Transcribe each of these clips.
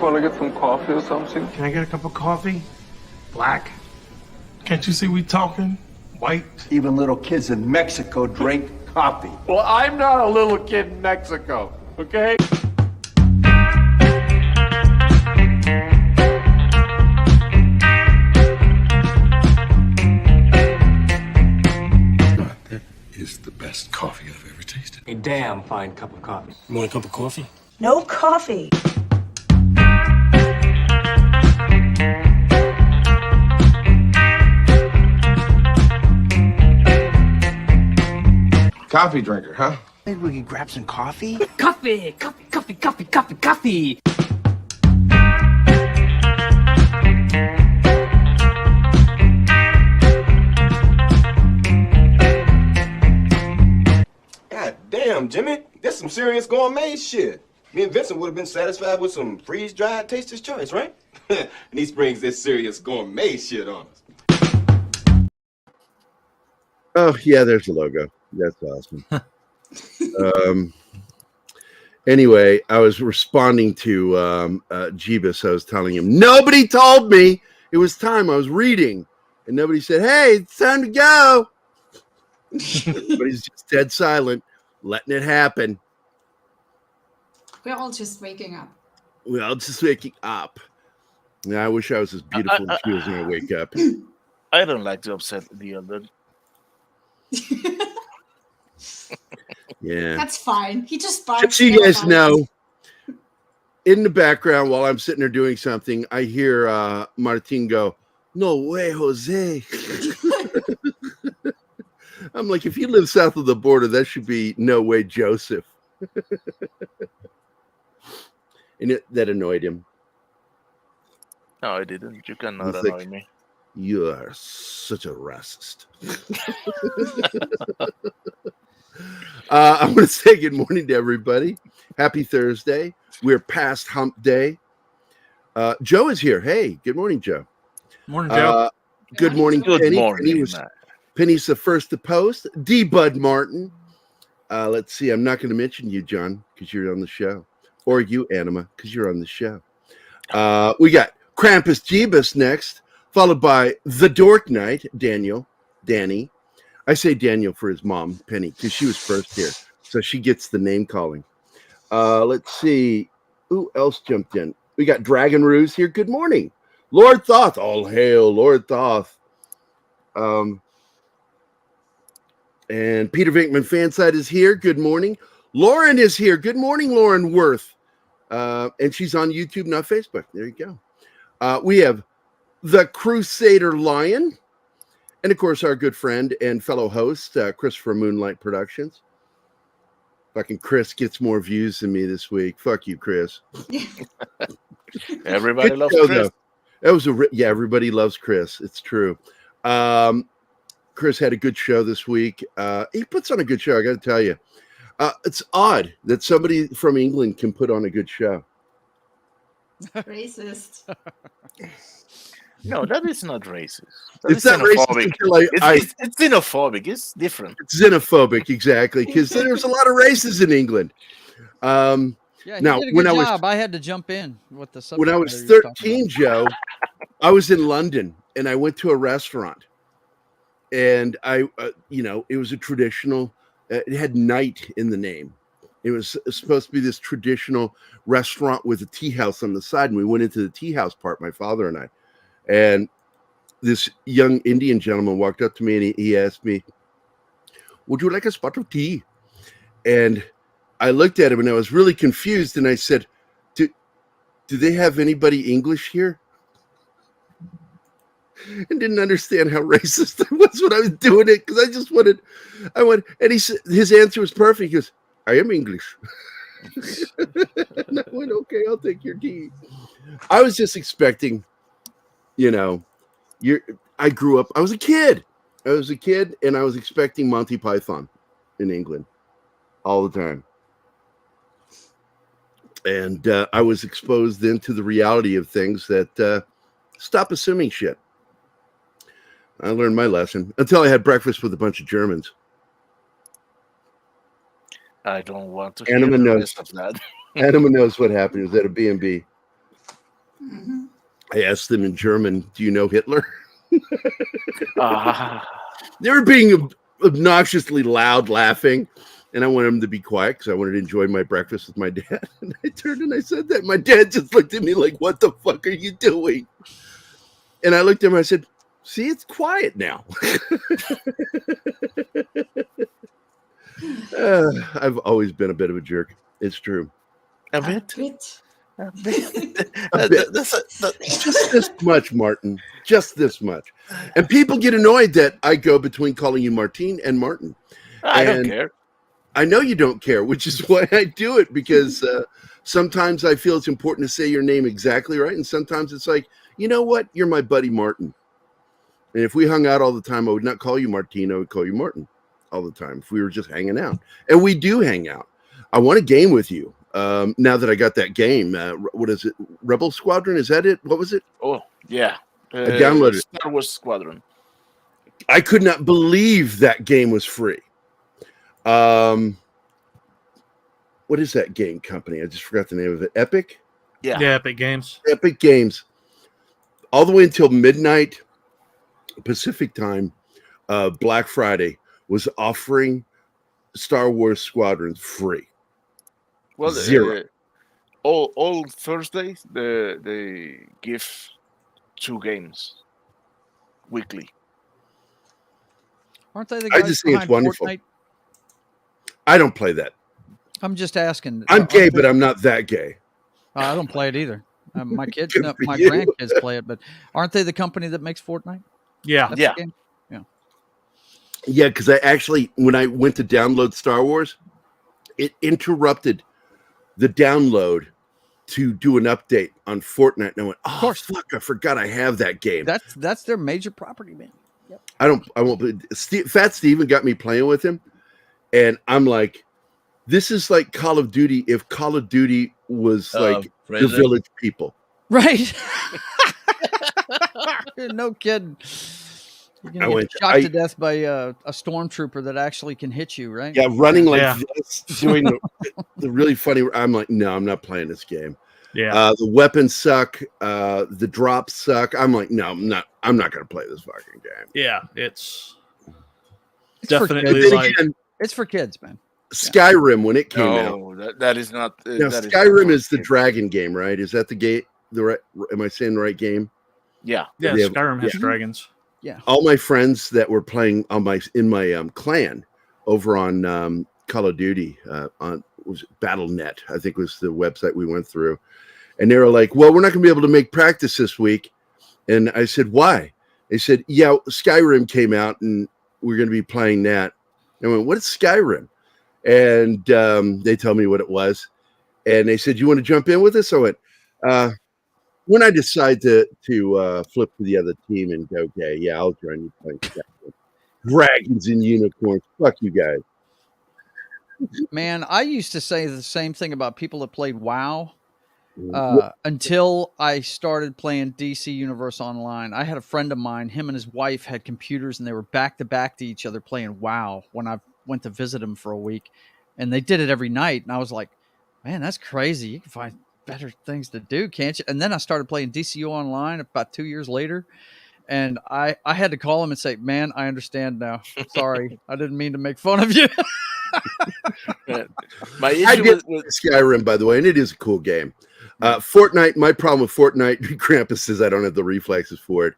want to get some coffee or something? Can I get a cup of coffee? Black? Can't you see we talking? White? Even little kids in Mexico drink coffee. Well, I'm not a little kid in Mexico, okay? That is the best coffee I've ever tasted. A damn fine cup of coffee. You want a cup of coffee? No coffee. Coffee drinker, huh? Maybe we could grab some coffee? Coffee, coffee, coffee, coffee, coffee, coffee. God damn, Jimmy. That's some serious gourmet shit. Me and Vincent would have been satisfied with some freeze-dried Taster's Choice, right? And he springs this serious gourmet shit on us. Oh, yeah, there's the logo. That's awesome. Anyway, I was responding to Jeebus. I was telling him, nobody told me it was time. I was reading, and nobody said, hey, it's time to go. But he's just dead silent, letting it happen. We're all just waking up. We're all just waking up. Yeah, I wish I was as beautiful as she was when I wake up. I don't like to upset the other. Yeah. That's fine. He just Just barks. so you guys know, in the background while I'm sitting there doing something, I hear Martin go, no way, Jose. I'm like, if you live south of the border, that should be no way, Joseph. And that annoyed him. No, I didn't. You cannot He's annoy like, me. You are such a racist. I want to say good morning to everybody. Happy Thursday. We're past hump day. Joe is here. Hey, good morning, Joe. Morning, Joe. Good morning, Good Penny. morning. Penny's the first to post. D. Bud Martin. Let's see. I'm not going to mention you, John, because you're on the show. Or you, Anima, because you're on the show. We got Krampus Jeebus next, followed by The Dork Knight, Danny. I say Daniel for his mom, Penny, because she was first here. So she gets the name calling. Let's see. Who else jumped in? We got Dragon Ruse here. Good morning. Lord Thoth. All hail, Lord Thoth. And Peter Vinkman Fanside is here. Good morning. Lauren is here. Good morning, Lauren Worth. And she's on YouTube, not Facebook. There you go. We have the Crusader Lion. And, of course, our good friend and fellow host, Christopher Moonlight Productions. Fucking Chris gets more views than me this week. Fuck you, Chris. Everybody Good loves show, Chris. though. That was everybody loves Chris. It's true. Chris had a good show this week. He puts on a good show, I got to tell you. It's odd that somebody from England can put on a good show. Racist. No, that is not racist. It's not racist until it's xenophobic. It's different. It's xenophobic, exactly, because there's a lot of races in England. Yeah, now, did a when good I job. I had to jump in with the when I was subject matter you were talking 13, Joe, I was in London and I went to a restaurant, and it was a traditional. It had night in the name. It was supposed to be this traditional restaurant with a tea house on the side, and we went into the tea house part, my father and I. And this young Indian gentleman walked up to me and he asked me, would you like a spot of tea? And I looked at him and I was really confused. And I said, do they have anybody English here? And didn't understand how racist I was when I was doing it. Because I went, and he said, his answer was perfect. He goes, I am English. And I went, okay, I'll take your tea. I was just expecting, I grew up, I was a kid and I was expecting Monty Python in England all the time. And I was exposed then to the reality of things that stop assuming shit. I learned my lesson until I had breakfast with a bunch of Germans. I don't want to hear Anima the knows. rest of that. Anima knows what happened. It was at a B&B. I asked them in German, "Do you know Hitler?" Ah, They were being obnoxiously loud, laughing, and I wanted them to be quiet because I wanted to enjoy my breakfast with my dad. And I turned and I said that. My dad just looked at me like, "What the fuck are you doing?" And I looked at him and I said, "See, it's quiet now." I've always been a bit of a jerk. It's true. a bit. A bit. Just this much, Martin. Just this much. And people get annoyed that I go between calling you Martine and Martin. I don't And care. I know you don't care, which is why I do it, because sometimes I feel it's important to say your name exactly right. And sometimes it's like, you know what? You're my buddy Martin. And if we hung out all the time, I would not call you Martine. I would call you Martin all the time if we were just hanging out. And we do hang out. I want a game with you. Now that I got that game, what is it? Rebel Squadron? Is that it? What was it? Oh, yeah. I downloaded it. Star Wars Squadron. I could not believe that game was free. What is that game company? I just forgot the name of it. Epic? Yeah. Epic Games. Epic Games. All the way until midnight Pacific time, Black Friday was offering Star Wars Squadron free. Well, Zero. All Thursdays they give 2 games weekly. Aren't they the I guys just think it's behind wonderful. Fortnite? I don't play that. I'm just asking. I'm gay, Aren't but they- I'm not that gay. I don't play it either. My kids, Good no, for my you. grandkids play it, but aren't they the company that makes Fortnite? Yeah. That's Yeah. the game? Yeah, because I actually, when I went to download Star Wars, it interrupted the download to do an update on Fortnite. And I went, "Oh, course. fuck, I forgot I have that game." That's their major property, man. I won't. Fat Steven got me playing with him, and I'm like, this is like Call of Duty if Call of Duty was like the Village People. Right. No kidding. You're gonna I get went- shot I- to death by a stormtrooper that actually can hit you, right? Yeah, running like Yeah. this, doing the really funny. I'm like, no, I'm not playing this game. Yeah. The weapons suck. The drops suck. I'm like, no, I'm not going to play this fucking game. Yeah. It's It's for definitely kids. Then like again, It's for kids, man. Skyrim when it came out. No, that is not. Now, that is Skyrim not is the okay. dragon game, right? Is that the game? The right? Am I saying the right game? Yeah. yeah, they have- Skyrim has yeah. dragons. All my friends that were playing in my clan over on Call of Duty on was it BattleNet, I think was the website we went through, and they were like, "Well, we're not going to be able to make practice this week," and I said, "Why?" They said, "Yeah, Skyrim came out, and we're going to be playing that." And I went, "What is Skyrim?" And they told me what it was, and they said, "You want to jump in with us?" I went, when I decide to flip to the other team and go gay, yeah, I'll join you playing Skyrim. Dragons and unicorns. Fuck you guys. Man, I used to say the same thing about people that played WoW until I started playing DC Universe Online. I had a friend of mine, him and his wife had computers, and they were back to back to each other playing WoW when I went to visit them for a week. And they did it every night. And I was like, man, that's crazy. You can find better things to do, can't you? And then I started playing DCU Online about 2 years later. And I had to call him and say, man, I understand now. Sorry. I didn't mean to make fun of you. My I issue did with Skyrim, by the way, and it is a cool game. Fortnite, my problem with Fortnite, Krampus says I don't have the reflexes for it.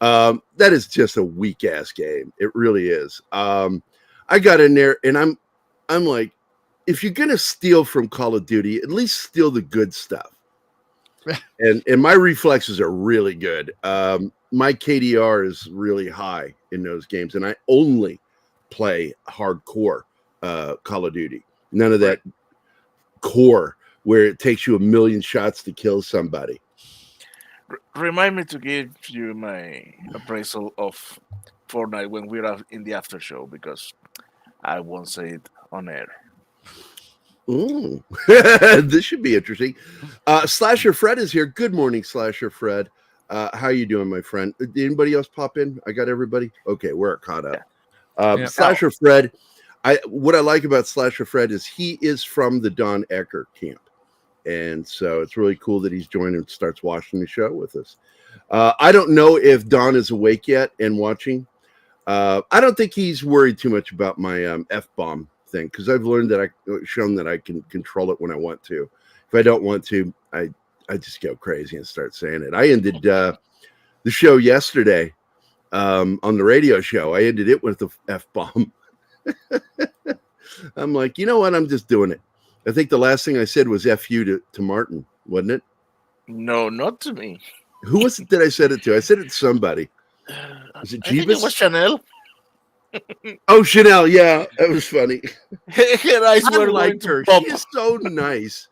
That is just a weak ass game. It really is. I got in there and I'm like, if you're gonna steal from Call of Duty, at least steal the good stuff. and my reflexes are really good. My KDR is really high in those games, and I only play hardcore Call of Duty. None of that core where it takes you a million shots to kill somebody. remind me to give you my appraisal of Fortnite when we're in the after show, because I won't say it on air. Ooh. This should be interesting. Slasher Fred is here. Good morning, Slasher Fred. How you doing, my friend? Did anybody else pop in? I got everybody. Okay, we're caught up. Yeah. Slasher Fred. What I like about Slasher Fred is he is from the Don Ecker camp. And so it's really cool that he's joined and starts watching the show with us. I don't know if Don is awake yet and watching. I don't think he's worried too much about my F-bomb thing, because I've learned that shown that I can control it when I want to. If I don't want to, I just go crazy and start saying it. I ended the show yesterday on the radio show. I ended it with the F-bomb. I'm like, you know what? I'm just doing it. I think the last thing I said was F you to Martin, wasn't it? No, not to me. Who was it that I said it to? I said it to somebody. Was it I think it was Jeebus? Chanel. Oh, Chanel. Yeah, that was funny. Her eyes I were going liked to her. pop. She is so nice.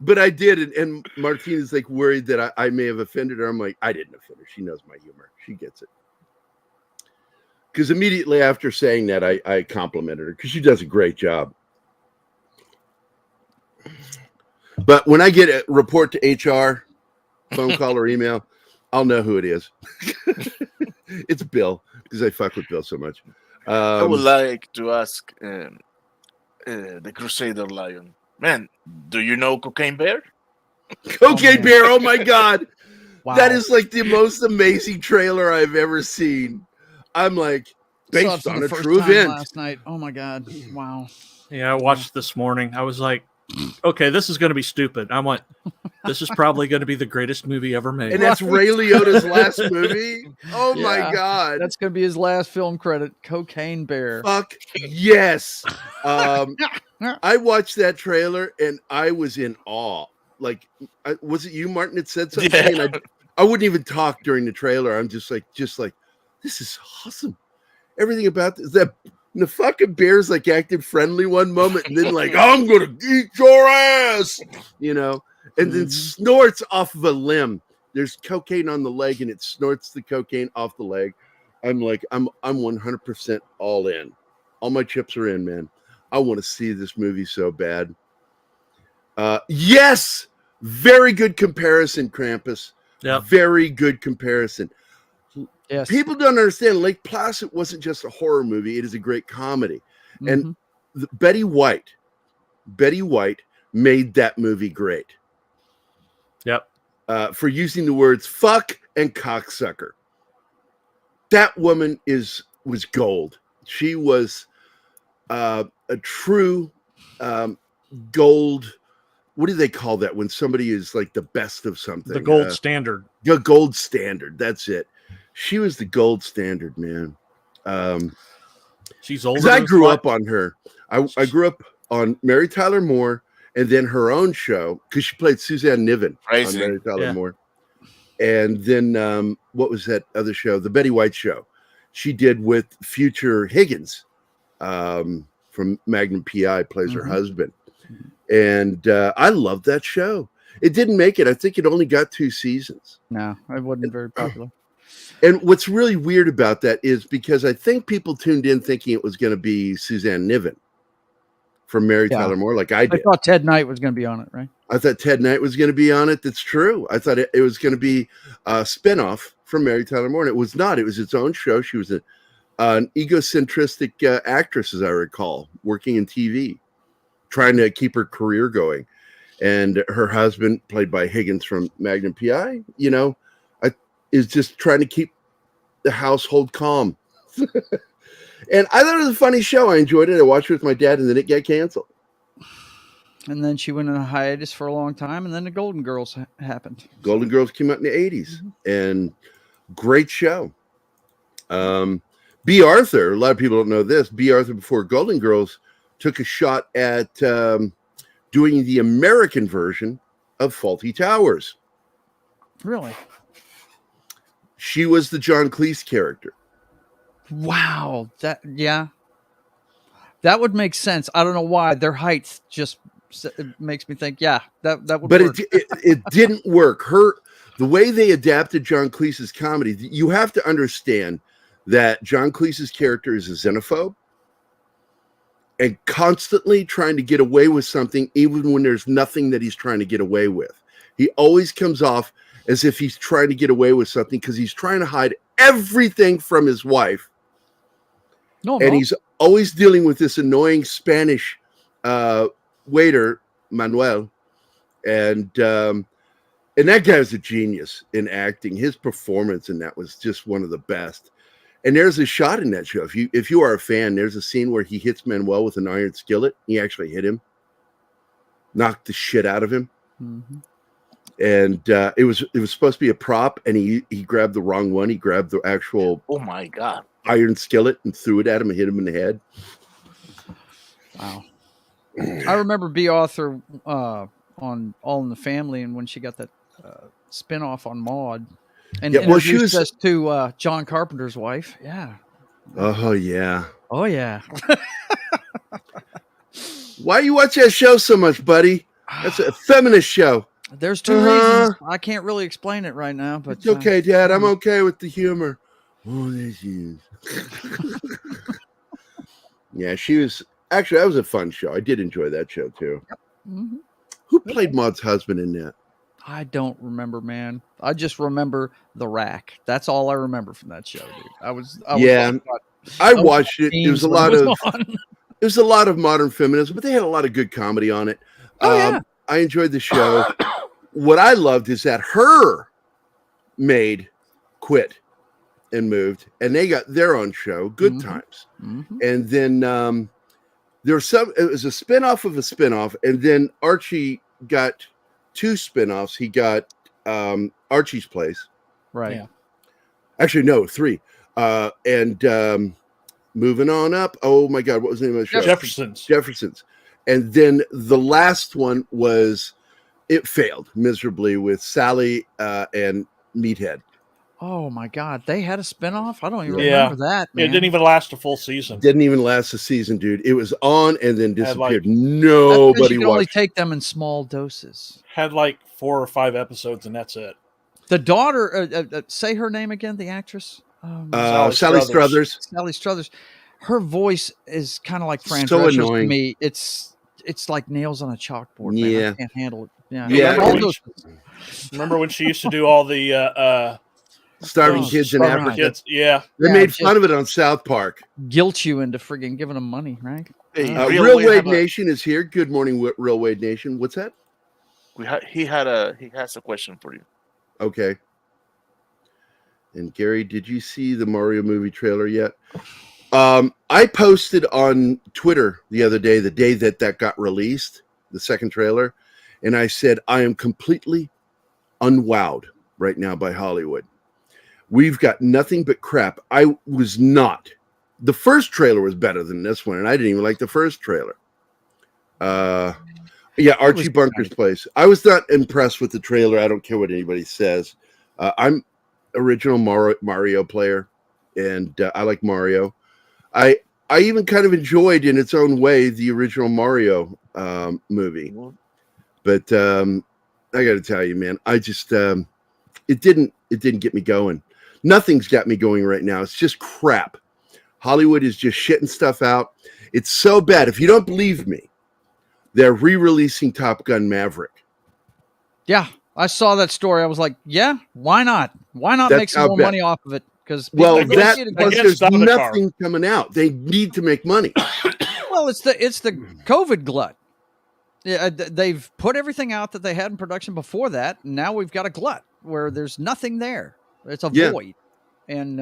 But I did, and Martina's like worried that I may have offended her. I'm like, I didn't offend her. She knows my humor. She gets it. Because immediately after saying that, I complimented her because she does a great job. But when I get a report to HR, phone call or email, I'll know who it is. It's Bill, because I fuck with Bill so much. I would like to ask the Crusader Lion. Man, do you know Cocaine Bear? Cocaine Bear, oh my God. Wow. That is like the most amazing trailer I've ever seen. I'm like, Saw it based for on the a first true time event. last night. Oh my God! Wow. Yeah, I watched this morning. I was like, okay, this is going to be stupid. I went, this is probably going to be the greatest movie ever made. And that's Ray Liotta's last movie. Oh my Yeah, God. That's gonna be his last film credit. Cocaine Bear. Fuck yes. I watched that trailer and I was in awe. Like, was it you, Martin, that said something? Yeah. And I wouldn't even talk during the trailer. I'm just like, this is awesome. Everything about this. The fucking bear's like acting friendly one moment and then like, I'm gonna eat your ass, and then snorts off of a limb. There's cocaine on the leg and it snorts the cocaine off the leg. I'm like, I'm 100% all in. All my chips are in, man. I want to see this movie so bad. Yes, very good comparison, Krampus. Yep. Very good comparison. Yes. People don't understand. Lake Placid wasn't just a horror movie; it is a great comedy. And Betty White made that movie great. Yep. For using the words "fuck" and "cocksucker." That woman was gold. She was a true gold. What do they call that when somebody is like the best of something? The gold standard. The gold standard. That's it. She was the gold standard, man. She's older. I grew up on her. I grew up on Mary Tyler Moore and then her own show because she played Suzanne Niven on Mary Tyler Moore. And then what was that other show? The Betty White Show. She did with future Higgins from Magnum P.I. plays her husband. And I loved that show. It didn't make it. I think it only got 2 seasons. No, it wasn't very popular. And what's really weird about that is because I think people tuned in thinking it was going to be Suzanne Niven from Mary Tyler Moore, like I did. I thought Ted Knight was going to be on it, right? I thought Ted Knight was going to be on it. That's true. I thought it was going to be a spinoff from Mary Tyler Moore, and it was not. It was its own show. She was an egocentristic actress, as I recall, working in TV, trying to keep her career going. And her husband, played by Higgins from Magnum P.I., is just trying to keep the household calm. And I thought it was a funny show. I enjoyed it. I watched it with my dad, and then it got canceled. And then she went on a hiatus for a long time, and then the Golden Girls happened. Golden Girls came out in the 80s, and great show. B. Arthur, a lot of people don't know this, B. Arthur before Golden Girls took a shot at doing the American version of Fawlty Towers. Really? She was the John Cleese character. Wow. That would make sense. I don't know why. Their height just makes me think, that would but work. it didn't work. The way they adapted John Cleese's comedy, you have to understand that John Cleese's character is a xenophobe and constantly trying to get away with something, even when there's nothing that he's trying to get away with. He always comes off as if he's trying to get away with something because he's trying to hide everything from his wife. And he's always dealing with this annoying Spanish waiter, Manuel. And that guy was a genius in acting. His performance in that was just one of the best. And there's a shot in that show. If you are a fan, there's a scene where he hits Manuel with an iron skillet. He actually hit him, knocked the shit out of him. Mm-hmm. And it was supposed to be a prop, and he grabbed the wrong one. He grabbed the actual Oh my God. iron skillet and threw it at him and hit him in the head. Wow. I remember B. Arthur on All in the Family, and when she got that spinoff on Maude, and introduced us to John Carpenter's wife. Yeah. Oh yeah. Oh yeah. Why you watch that show so much, buddy? That's a feminist show. There's two reasons. I can't really explain it right now, but it's okay, Dad. I'm okay with the humor. Oh, there she is. Yeah, she was. Actually, that was a fun show. I did enjoy that show too. Yep. Mm-hmm. Who played Maud's husband in that? I don't remember, man. I just remember the rack. That's all I remember from that show, dude. I watched it. It was a lot of. It was a lot of modern feminism, but they had a lot of good comedy on it. Yeah. I enjoyed the show. What I loved is that her maid quit and moved, and they got their own show, Good Times. Mm-hmm. And then there was it was a spinoff of a spinoff, and then Archie got 2 spinoffs. He got Archie's Place. Right. Yeah. Actually, no, 3. And moving on up. Oh my God, what was the name of the show? Jeffersons. And then the last one was, it failed miserably with Sally and Meathead. Oh my God, they had a spinoff? I don't even remember that, man. It didn't even last a full season. Didn't even last a season, dude. It was on and then disappeared. Nobody you can watched. only take them in small doses. Had like 4 or 5 episodes, and that's it. The daughter, say her name again, the actress? Sally Struthers. Sally Struthers. Her voice is kind of like Fran So Drescher's annoying. to me. It's like nails on a chalkboard. Man. Yeah. I can't handle it. Yeah. Remember when she used to do all the Starving Kids in Africa? Kids? Yeah. They made fun of it on South Park. Guilt you into friggin' giving them money, right? Hey, Real Wade Nation is here. Good morning, Real Wade Nation. What's that? He has a question for you. Okay. And Gary, did you see the Mario movie trailer yet? I posted on Twitter the other day, the day that got released, the second trailer, and I said, I am completely unwowed right now by Hollywood. We've got nothing but crap. I was not. The first trailer was better than this one, and I didn't even like the first trailer. Archie Bunker's Place. I was not impressed with the trailer. I don't care what anybody says. I'm original Mario player, and I like Mario. I even kind of enjoyed, in its own way, the original Mario movie. But I got to tell you, man, I just it didn't get me going. Nothing's got me going right now. It's just crap. Hollywood is just shitting stuff out. It's so bad. If you don't believe me, they're re-releasing Top Gun Maverick. Yeah, I saw that story. I was like, yeah, why not? Why not make some more money off of it? Because there's nothing coming out. They need to make money. Well, it's the COVID glut. Yeah, they've put everything out that they had in production before that. And now we've got a glut where there's nothing there. It's a void, and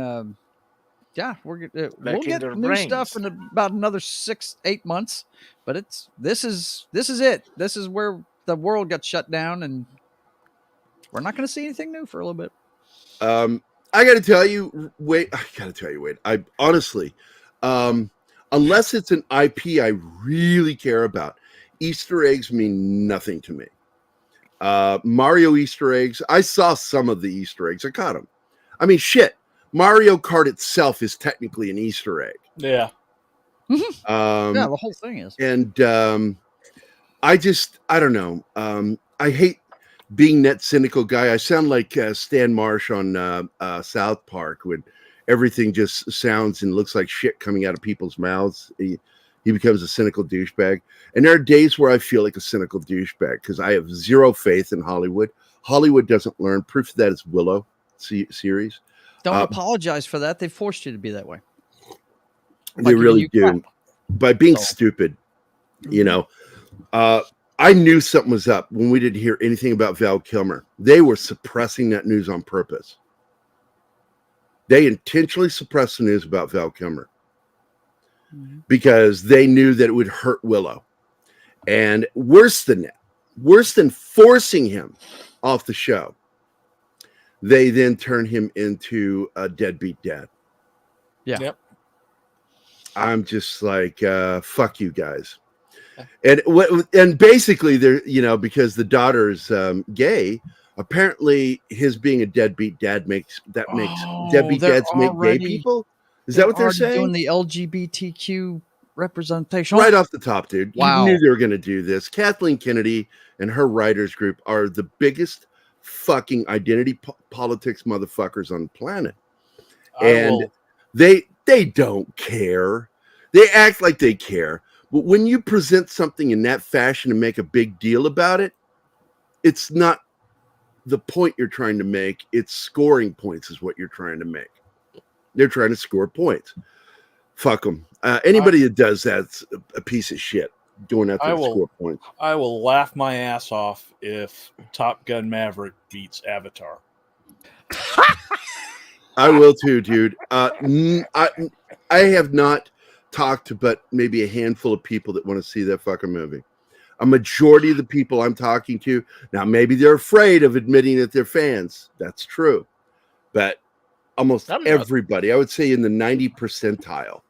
we'll get new stuff in about another 6-8 months. But this is it. This is where the world got shut down, and we're not going to see anything new for a little bit. I got to tell you, Wade. I honestly, unless it's an IP I really care about, Easter eggs mean nothing to me. Mario Easter eggs. I saw some of the Easter eggs. I caught them. I mean, shit. Mario Kart itself is technically an Easter egg. Yeah. The whole thing is. And I don't know. I hate being that cynical guy. I sound like Stan Marsh on South Park, when everything just sounds and looks like shit coming out of people's mouths. He becomes a cynical douchebag. And there are days where I feel like a cynical douchebag because I have zero faith in Hollywood. Hollywood doesn't learn. Proof of that is Willow series. Don't apologize for that. They forced you to be that way. They really do. By being stupid, you know. I knew something was up when we didn't hear anything about Val Kilmer. They were suppressing that news on purpose. They intentionally suppressed the news about Val Kilmer because they knew that it would hurt Willow. And worse than that, worse than forcing him off the show, they then turn him into a deadbeat dad. Yeah. Yep. I'm just like, fuck you guys. And basically they're, you know, because the daughter's gay, apparently his being a deadbeat dad makes deadbeat dads make gay people. Is that what they're saying? Doing the LGBTQ representation right off the top, dude. Wow. You knew they were going to do this. Kathleen Kennedy and her writers group are the biggest fucking identity politics motherfuckers on the planet. And they don't care. They act like they care. But when you present something in that fashion and make a big deal about it, it's not the point you're trying to make. It's scoring points is what you're trying to make. They're trying to score points. Fuck them. Anybody that does that's a piece of shit. Doing that to score points. I will laugh my ass off if Top Gun Maverick beats Avatar. I will too, dude. I have not talked to but maybe a handful of people that want to see that fucking movie. A majority of the people I'm talking to, now maybe they're afraid of admitting that they're fans. That's true. But almost everybody, I would say in the 90 percentile.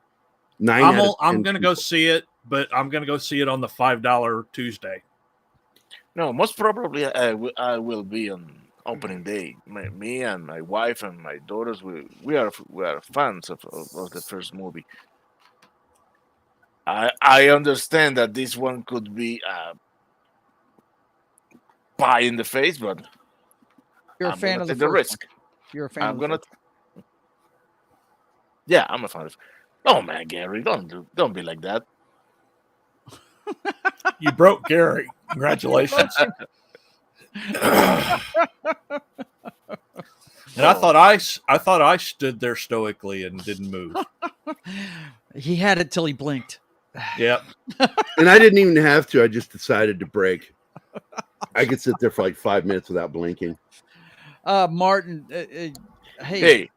I'm going to go see it, but I'm going to go see it on the $5 Tuesday. No, most probably I will be on opening day. Me and my wife and my daughters, we are fans of the first movie. I understand that this one could be pie in the face, but you're a fan of the risk. You're a fan. I'm gonna. Yeah, I'm a fan of. Oh man, Gerry, don't be like that. You broke Gerry. Congratulations. And I thought I stood there stoically and didn't move. He had it till he blinked. Yep. And I didn't even have to. I just decided to break. I could sit there for like 5 minutes without blinking. Martin, hey.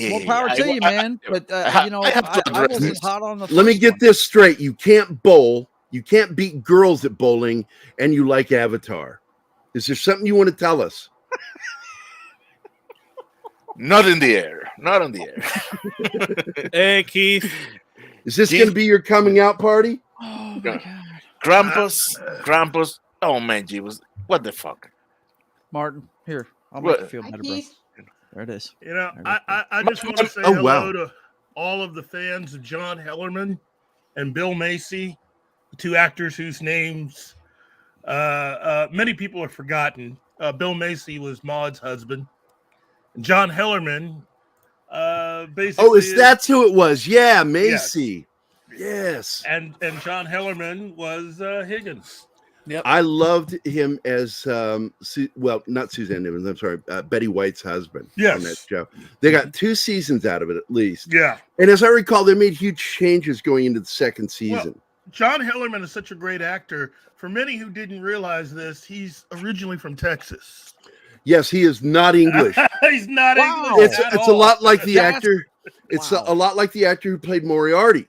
More power to you, man. But you know, I wasn't hot on the. Let me get this straight. You can't bowl. You can't beat girls at bowling, and you like Avatar. Is there something you want to tell us? Not in the air. Not in the air. Hey, Keith. Is this going to be your coming out party? Oh, my God. Krampus. Oh, man, Jeebus. What the fuck? Martin, here. I'll make you feel better, bro. Keith. There it is. You know, I just want to say hello to all of the fans of John Hellerman and Bill Macy, the two actors whose names many people have forgotten. Bill Macy was Maud's husband. And John Hellerman, basically. Oh, that's who it was. Yeah, Macy. Yes. And John Hellerman was Higgins. Yep. I loved him as not Suzanne Evans. I'm sorry, Betty White's husband. Yes. On that show. They got 2 seasons out of it at least. Yeah. And as I recall, they made huge changes going into the second season. Well, John Hellerman is such a great actor. For many who didn't realize this, he's originally from Texas. Yes, he is not English. He's not English. It's a lot like the actor. It's a lot like the actor who played Moriarty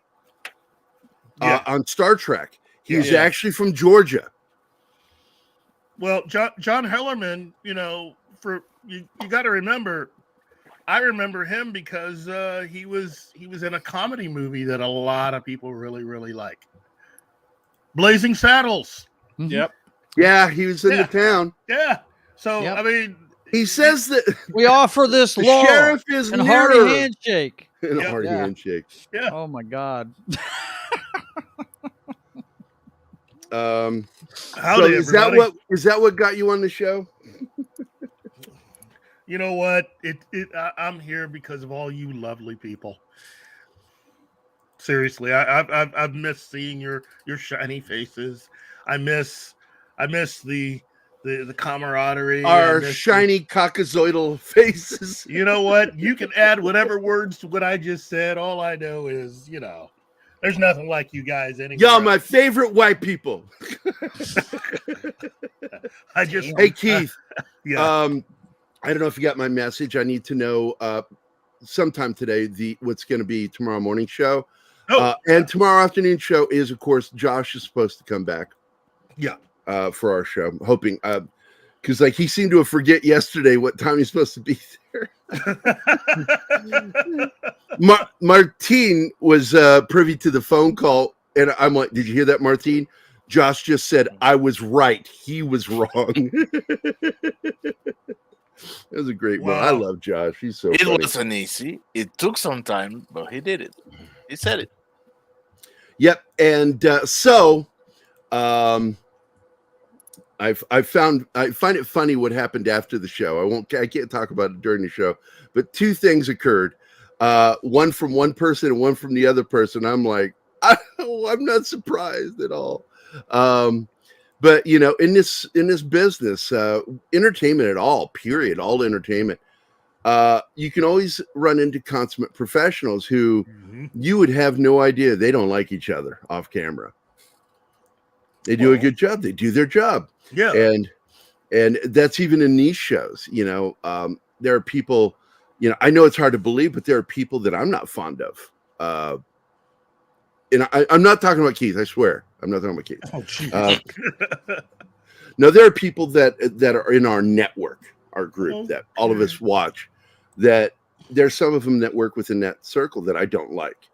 on Star Trek. He was actually from Georgia. Well, John Hellerman, you know, you got to remember, I remember him because he was in a comedy movie that a lot of people really, really like. Blazing Saddles. Mm-hmm. Yep. Yeah, he was in the town. Yeah. So, I mean, he says that we offer this the law sheriff is and nearer. hearty handshake. And a hearty handshake. Yeah. Oh my God. Howdy, is that what got you on the show? You know what? I'm here because of all you lovely people. Seriously, I've missed seeing your shiny faces. I miss the camaraderie. Our shiny cockazoidal faces. You know what? You can add whatever words to what I just said. All I know is, you know, There's nothing like you guys anyway. Y'all, my favorite white people. Hey Keith. Yeah. I don't know if you got my message. I need to know sometime today what's going to be tomorrow morning show. And tomorrow afternoon show is, of course, Josh is supposed to come back. Yeah. For our show. I'm hoping because like he seemed to have forget yesterday what time he's supposed to be there. Martine was privy to the phone call, and I'm like, "Did you hear that, Martine?" Josh just said, "I was right. He was wrong." That was a great one. I love Josh. He's so funny. It wasn't easy. It took some time, but he did it. He said it. Yep. And I find it funny what happened after the show. I can't talk about it during the show, but two things occurred. One from one person and one from the other person. I'm like, I'm not surprised at all. But you know, in this business, entertainment at all, period, all entertainment, you can always run into consummate professionals who you would have no idea they don't like each other off camera. They do a good job. They do their job. Yeah. And that's even in niche shows. You know, there are people, you know, I know it's hard to believe, but there are people that I'm not fond of. And I'm not talking about Keith, I swear. I'm not talking about Keith. Oh, geez. No, there are people that are in our network, our group, that all of us watch, that there's some of them that work within that circle that I don't like.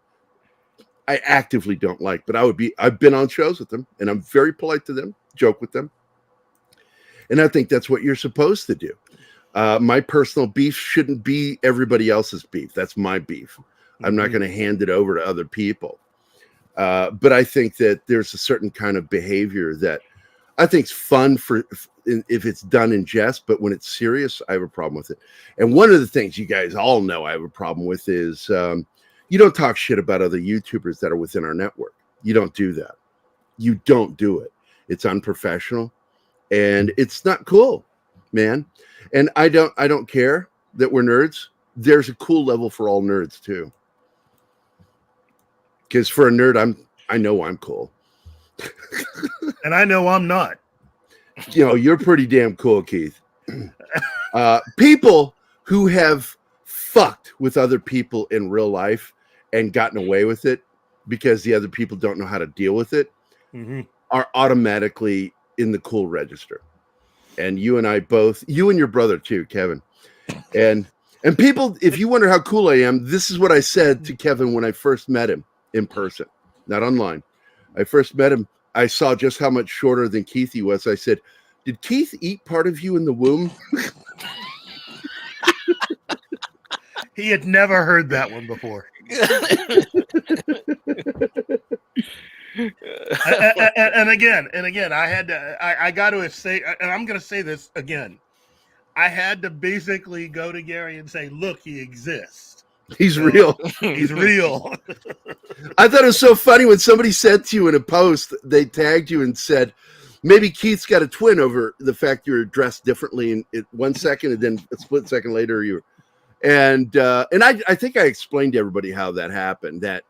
I actively don't like, but I've been on shows with them, and I'm very polite to them, joke with them. And I think that's what you're supposed to do. My personal beef shouldn't be everybody else's beef. That's my beef. I'm not going to hand it over to other people. But I think that there's a certain kind of behavior that I think is fun if it's done in jest, but when it's serious, I have a problem with it. And one of the things you guys all know I have a problem with is you don't talk shit about other YouTubers that are within our network. You don't do that. You don't do it. It's unprofessional and it's not cool, man. And I don't care that we're nerds. There's a cool level for all nerds too. Because for a nerd, I know I'm cool. And I know I'm not. You know, you're pretty damn cool, Keith. People who have fucked with other people in real life and gotten away with it because the other people don't know how to deal with it are automatically in the cool register. And you and I both, you and your brother too, Kevin. And people, if you wonder how cool I am, this is what I said to Kevin when I first met him in person, not online. I first met him. I saw just how much shorter than Keith he was. I said, "Did Keith eat part of you in the womb?" He had never heard that one before. and again, I got to say, and I'm going to say this again. I had to basically go to Gerry and say, "Look, he exists. He's real. He's real." I thought it was so funny when somebody said to you in a post, they tagged you and said, maybe Keith's got a twin over the fact you're dressed differently in 1 second and then a split second later you were. And I think I explained to everybody how that happened, that,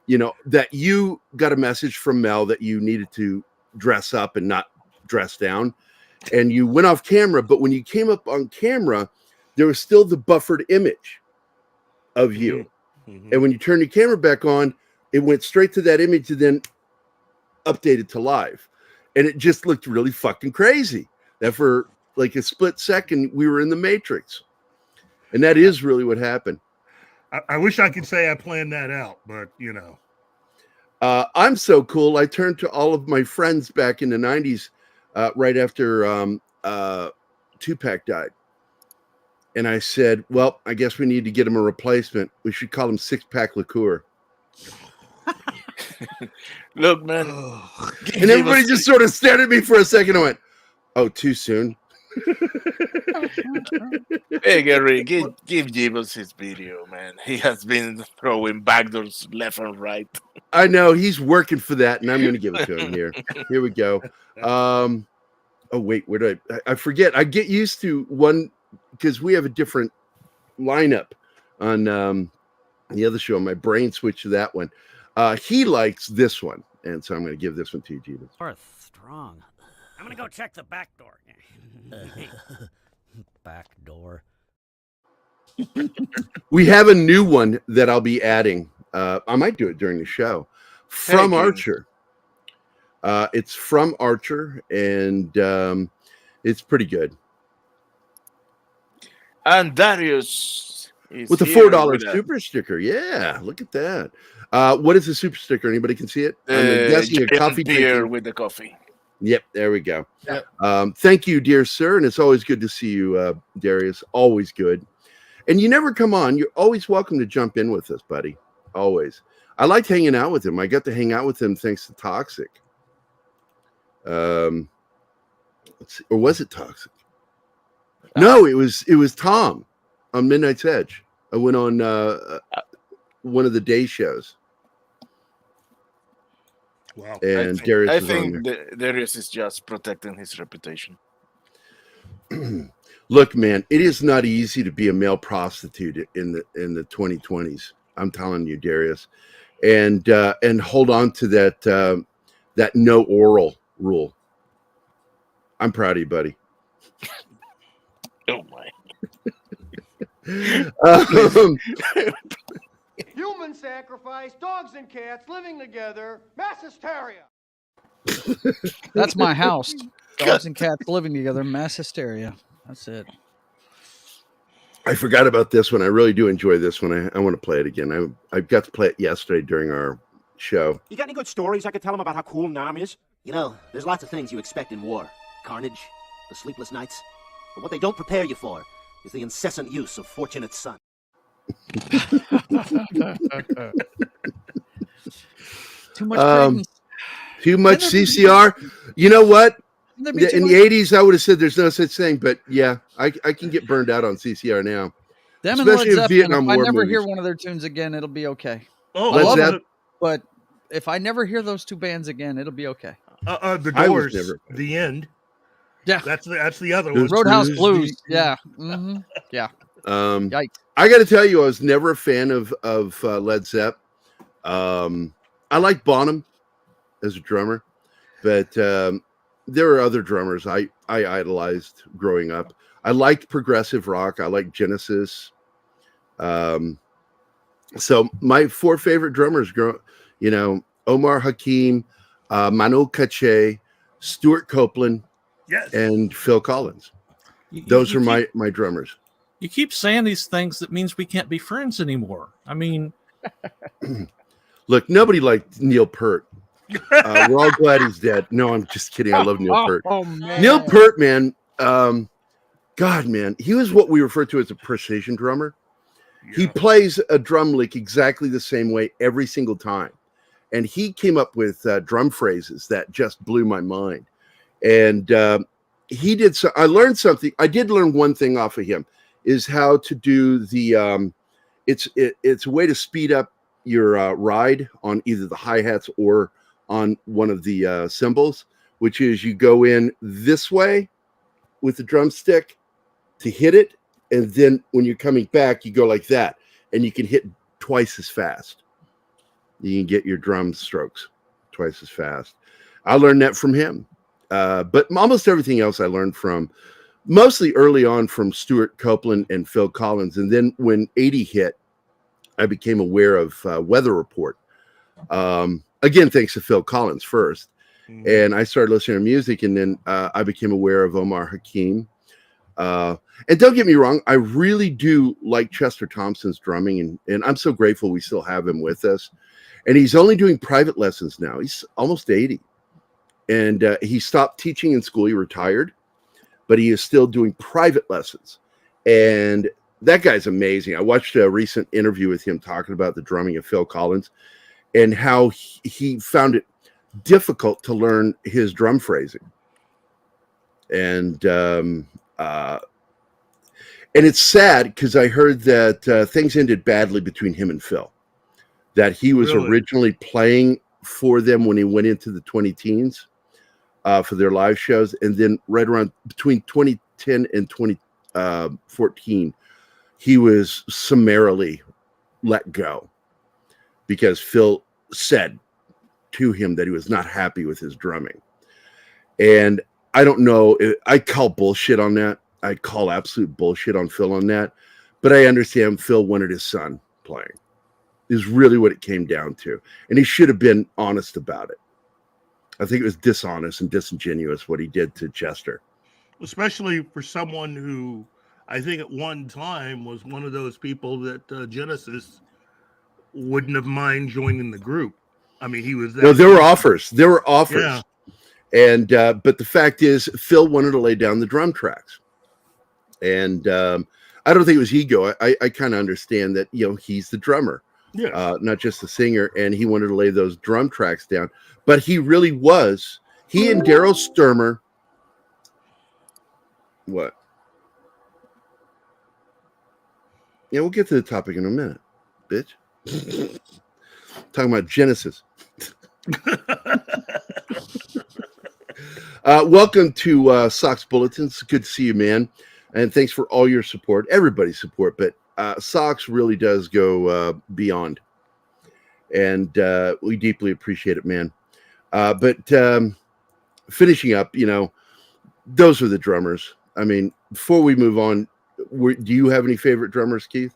you know, that you got a message from Mel that you needed to dress up and not dress down. And you went off camera, but when you came up on camera, there was still the buffered image of you. And when you turn your camera back on, it went straight to that image and then updated to live. And it just looked really fucking crazy that for like a split second, we were in the Matrix. And that is really what happened. I wish I could say I planned that out, but you know. I'm so cool. I turned to all of my friends back in the 90s, right after Tupac died. And I said, well, I guess we need to get him a replacement. We should call him Six Pack Liqueur. Look, man. And everybody just sort of stared at me for a second and went, oh, too soon. Hey, Gerry, give Jeebles his video, man. He has been throwing backdoors left and right. I know. He's working for that, and I'm going to give it to him here. Here we go. Oh, wait. Where did I forget. I get used to one because we have a different lineup on the other show. My brain switched to that one. He likes this one, and so I'm going to give this one to you, Jeebus. Strong. I'm gonna go check the back door. Back door. We have a new one that I'll be adding. I might do it during the show. From Archer. It's from Archer, and it's pretty good. And Darius is with the here $4 with super sticker. Yeah, look at that. What is the super sticker? Anybody can see it? I'm guessing a coffee beer drinking. with the coffee. Yep, there we go. Yep. Thank you, dear sir, and it's always good to see you, Darius. Always good. And you never come on. You're always welcome to jump in with us, buddy. Always. I liked hanging out with him. I got to hang out with him thanks to Toxic. Let's see, or was it Toxic? No, it was Tom on Midnight's Edge. I went on one of the day shows. Wow. And Darius I was on think Darius is just protecting his reputation. Look, man, it is not easy to be a male prostitute in the 2020s. I'm telling you, Darius, and hold on to that no oral rule. I'm proud of you, buddy. Oh my! Human sacrifice, dogs and cats living together, mass hysteria. That's my house. Dogs and cats living together, mass hysteria. That's it. I forgot about this one. I really do enjoy this one. I want to play it again. I got to play it yesterday during our show. You got any good stories I could tell them about how cool Nam is? You know, there's lots of things you expect in war. Carnage, the sleepless nights. But what they don't prepare you for is the incessant use of Fortunate Son. Too much credence. Too much CCR. You know what? In the 80s, I would have said there's no such thing, but yeah, I can get burned out on CCR now. Them and especially Led in Zeppelin, Vietnam if I War never movies. hear one of their tunes again, it'll be okay. Oh, I love Led it, but if I never hear those two bands again, it'll be okay. The I was Doors, never- The End. Yeah, that's the other one. Roadhouse Blues. Yeah, yeah. I got to tell you, I was never a fan of Led Zepp. I like Bonham as a drummer, but there are other drummers I idolized growing up. I liked progressive rock. I liked Genesis. So my four favorite drummers, Omar Hakim, Manu Katché, Stuart Copeland, yes, and Phil Collins. Those are my drummers. You keep saying these things that means we can't be friends anymore. I mean, look, nobody liked Neil Peart. We're all glad he's dead. No, I'm just kidding. I love Neil Peart. Oh, man. Neil Peart, man. God, man, he was what we refer to as a precision drummer. Yeah. He plays a drum lick exactly the same way every single time. And he came up with drum phrases that just blew my mind. And he did so. I learned something. I did learn one thing off of him, is how to do the it's a way to speed up your ride on either the hi-hats or on one of the cymbals, which is you go in this way with the drumstick to hit it, and then when you're coming back, you go like that, and you can hit twice as fast. You can get your drum strokes twice as fast. I learned that from him, but almost everything else I learned from, mostly early on, from Stuart Copeland and Phil Collins, and then when 80 hit, I became aware of Weather Report. Again, thanks to Phil Collins first. And I started listening to music, and then I became aware of Omar Hakim. And don't get me wrong, I really do like Chester Thompson's drumming, and I'm so grateful we still have him with us. And he's only doing private lessons now. He's almost 80. And he stopped teaching in school. He retired, but he is still doing private lessons. And that guy's amazing. I watched a recent interview with him talking about the drumming of Phil Collins and how he found it difficult to learn his drum phrasing. And it's sad because I heard that things ended badly between him and Phil, that he was originally playing for them when he went into the 20-teens for their live shows. And then right around between 2010 and 2014, he was summarily let go because Phil said to him that he was not happy with his drumming. And I don't know, I call bullshit on that. I call absolute bullshit on Phil on that. But I understand Phil wanted his son playing. Is really what it came down to. And he should have been honest about it. I think it was dishonest and disingenuous what he did to Chester. Especially for someone who I think at one time was one of those people that Genesis wouldn't have mind joining the group. I mean, he was that. No, there were offers. There were offers. Yeah. And but the fact is, Phil wanted to lay down the drum tracks. And I don't think it was ego. I kind of understand that, you know, he's the drummer. Yeah. Not just the singer, and he wanted to lay those drum tracks down. But he really was. He and Daryl Sturmer. What? Yeah, we'll get to the topic in a minute, bitch. Talking about Genesis. Welcome to Sox Bulletins. Good to see you, man. And thanks for all your support, everybody's support. But Sox really does go beyond. And we deeply appreciate it, man. But finishing up, you know, those are the drummers. I mean, before we move on, do you have any favorite drummers, Keith?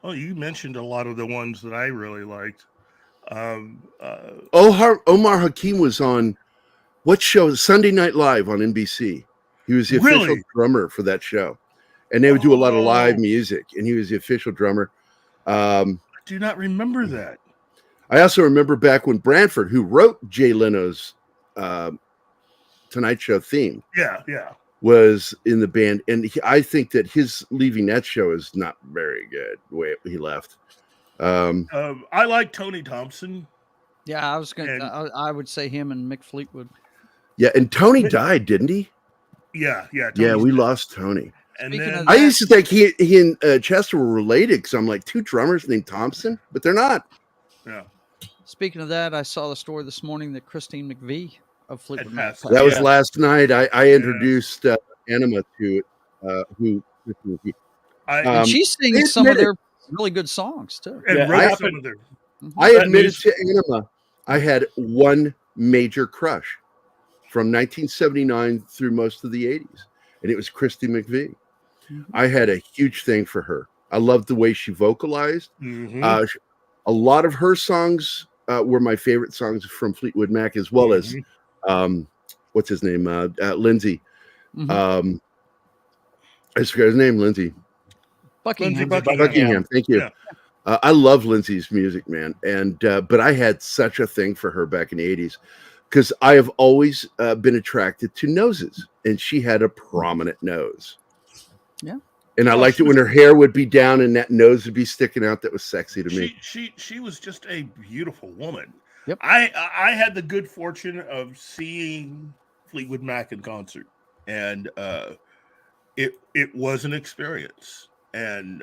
Oh, you mentioned a lot of the ones that I really liked. Omar Hakim was on what show? Sunday Night Live on NBC. He was the official drummer for that show. And they would do a lot of live music, and he was the official drummer. I do not remember that. I also remember back when Branford, who wrote Jay Leno's Tonight Show theme, was in the band. And I think that his leaving that show is not very good, the way he left. I like Tony Thompson. Yeah, I would say him and Mick Fleetwood. Yeah, and Tony died, didn't he? Yeah. Yeah, we lost Tony. And then, I used to think he and Chester were related because I'm like, two drummers named Thompson, but they're not. Yeah. Speaking of that, I saw the story this morning that Christine McVie of Fleetwood Mac. That was last night. I introduced Anima to who. And she sings some of their really good songs too. And wrote some of their. I admitted to Anima, I had one major crush from 1979 through most of the 80s, and it was Christy McVie. I had a huge thing for her. I loved the way she vocalized. A lot of her songs were my favorite songs from Fleetwood Mac, as well as what's his name, Lindsay. I just forgot his name, Lindsay. Buckingham. Thank you. Yeah. I love Lindsay's music, man, and but I had such a thing for her back in the 80s because I have always been attracted to noses, and she had a prominent nose. Yeah. And I liked it when her hair would be down and that nose would be sticking out. That was sexy to me. She was just a beautiful woman. Yep. I had the good fortune of seeing Fleetwood Mac in concert, and it was an experience. And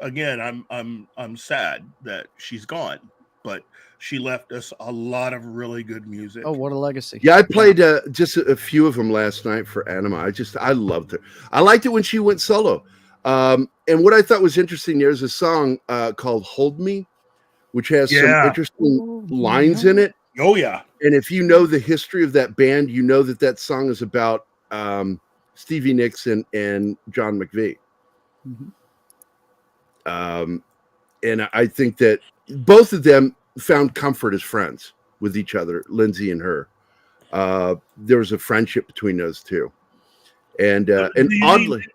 again, I'm sad that she's gone, but she left us a lot of really good music. Oh, what a legacy! Yeah, I played just a few of them last night for Anima. I loved her. I liked it when she went solo. And what I thought was interesting, there's a song called "Hold Me," which has some interesting lines in it. Oh yeah! And if you know the history of that band, you know that song is about Stevie Nicks and John McVie. And I think that both of them found comfort as friends with each other, Lindsay and her. There was a friendship between those two, and oddly,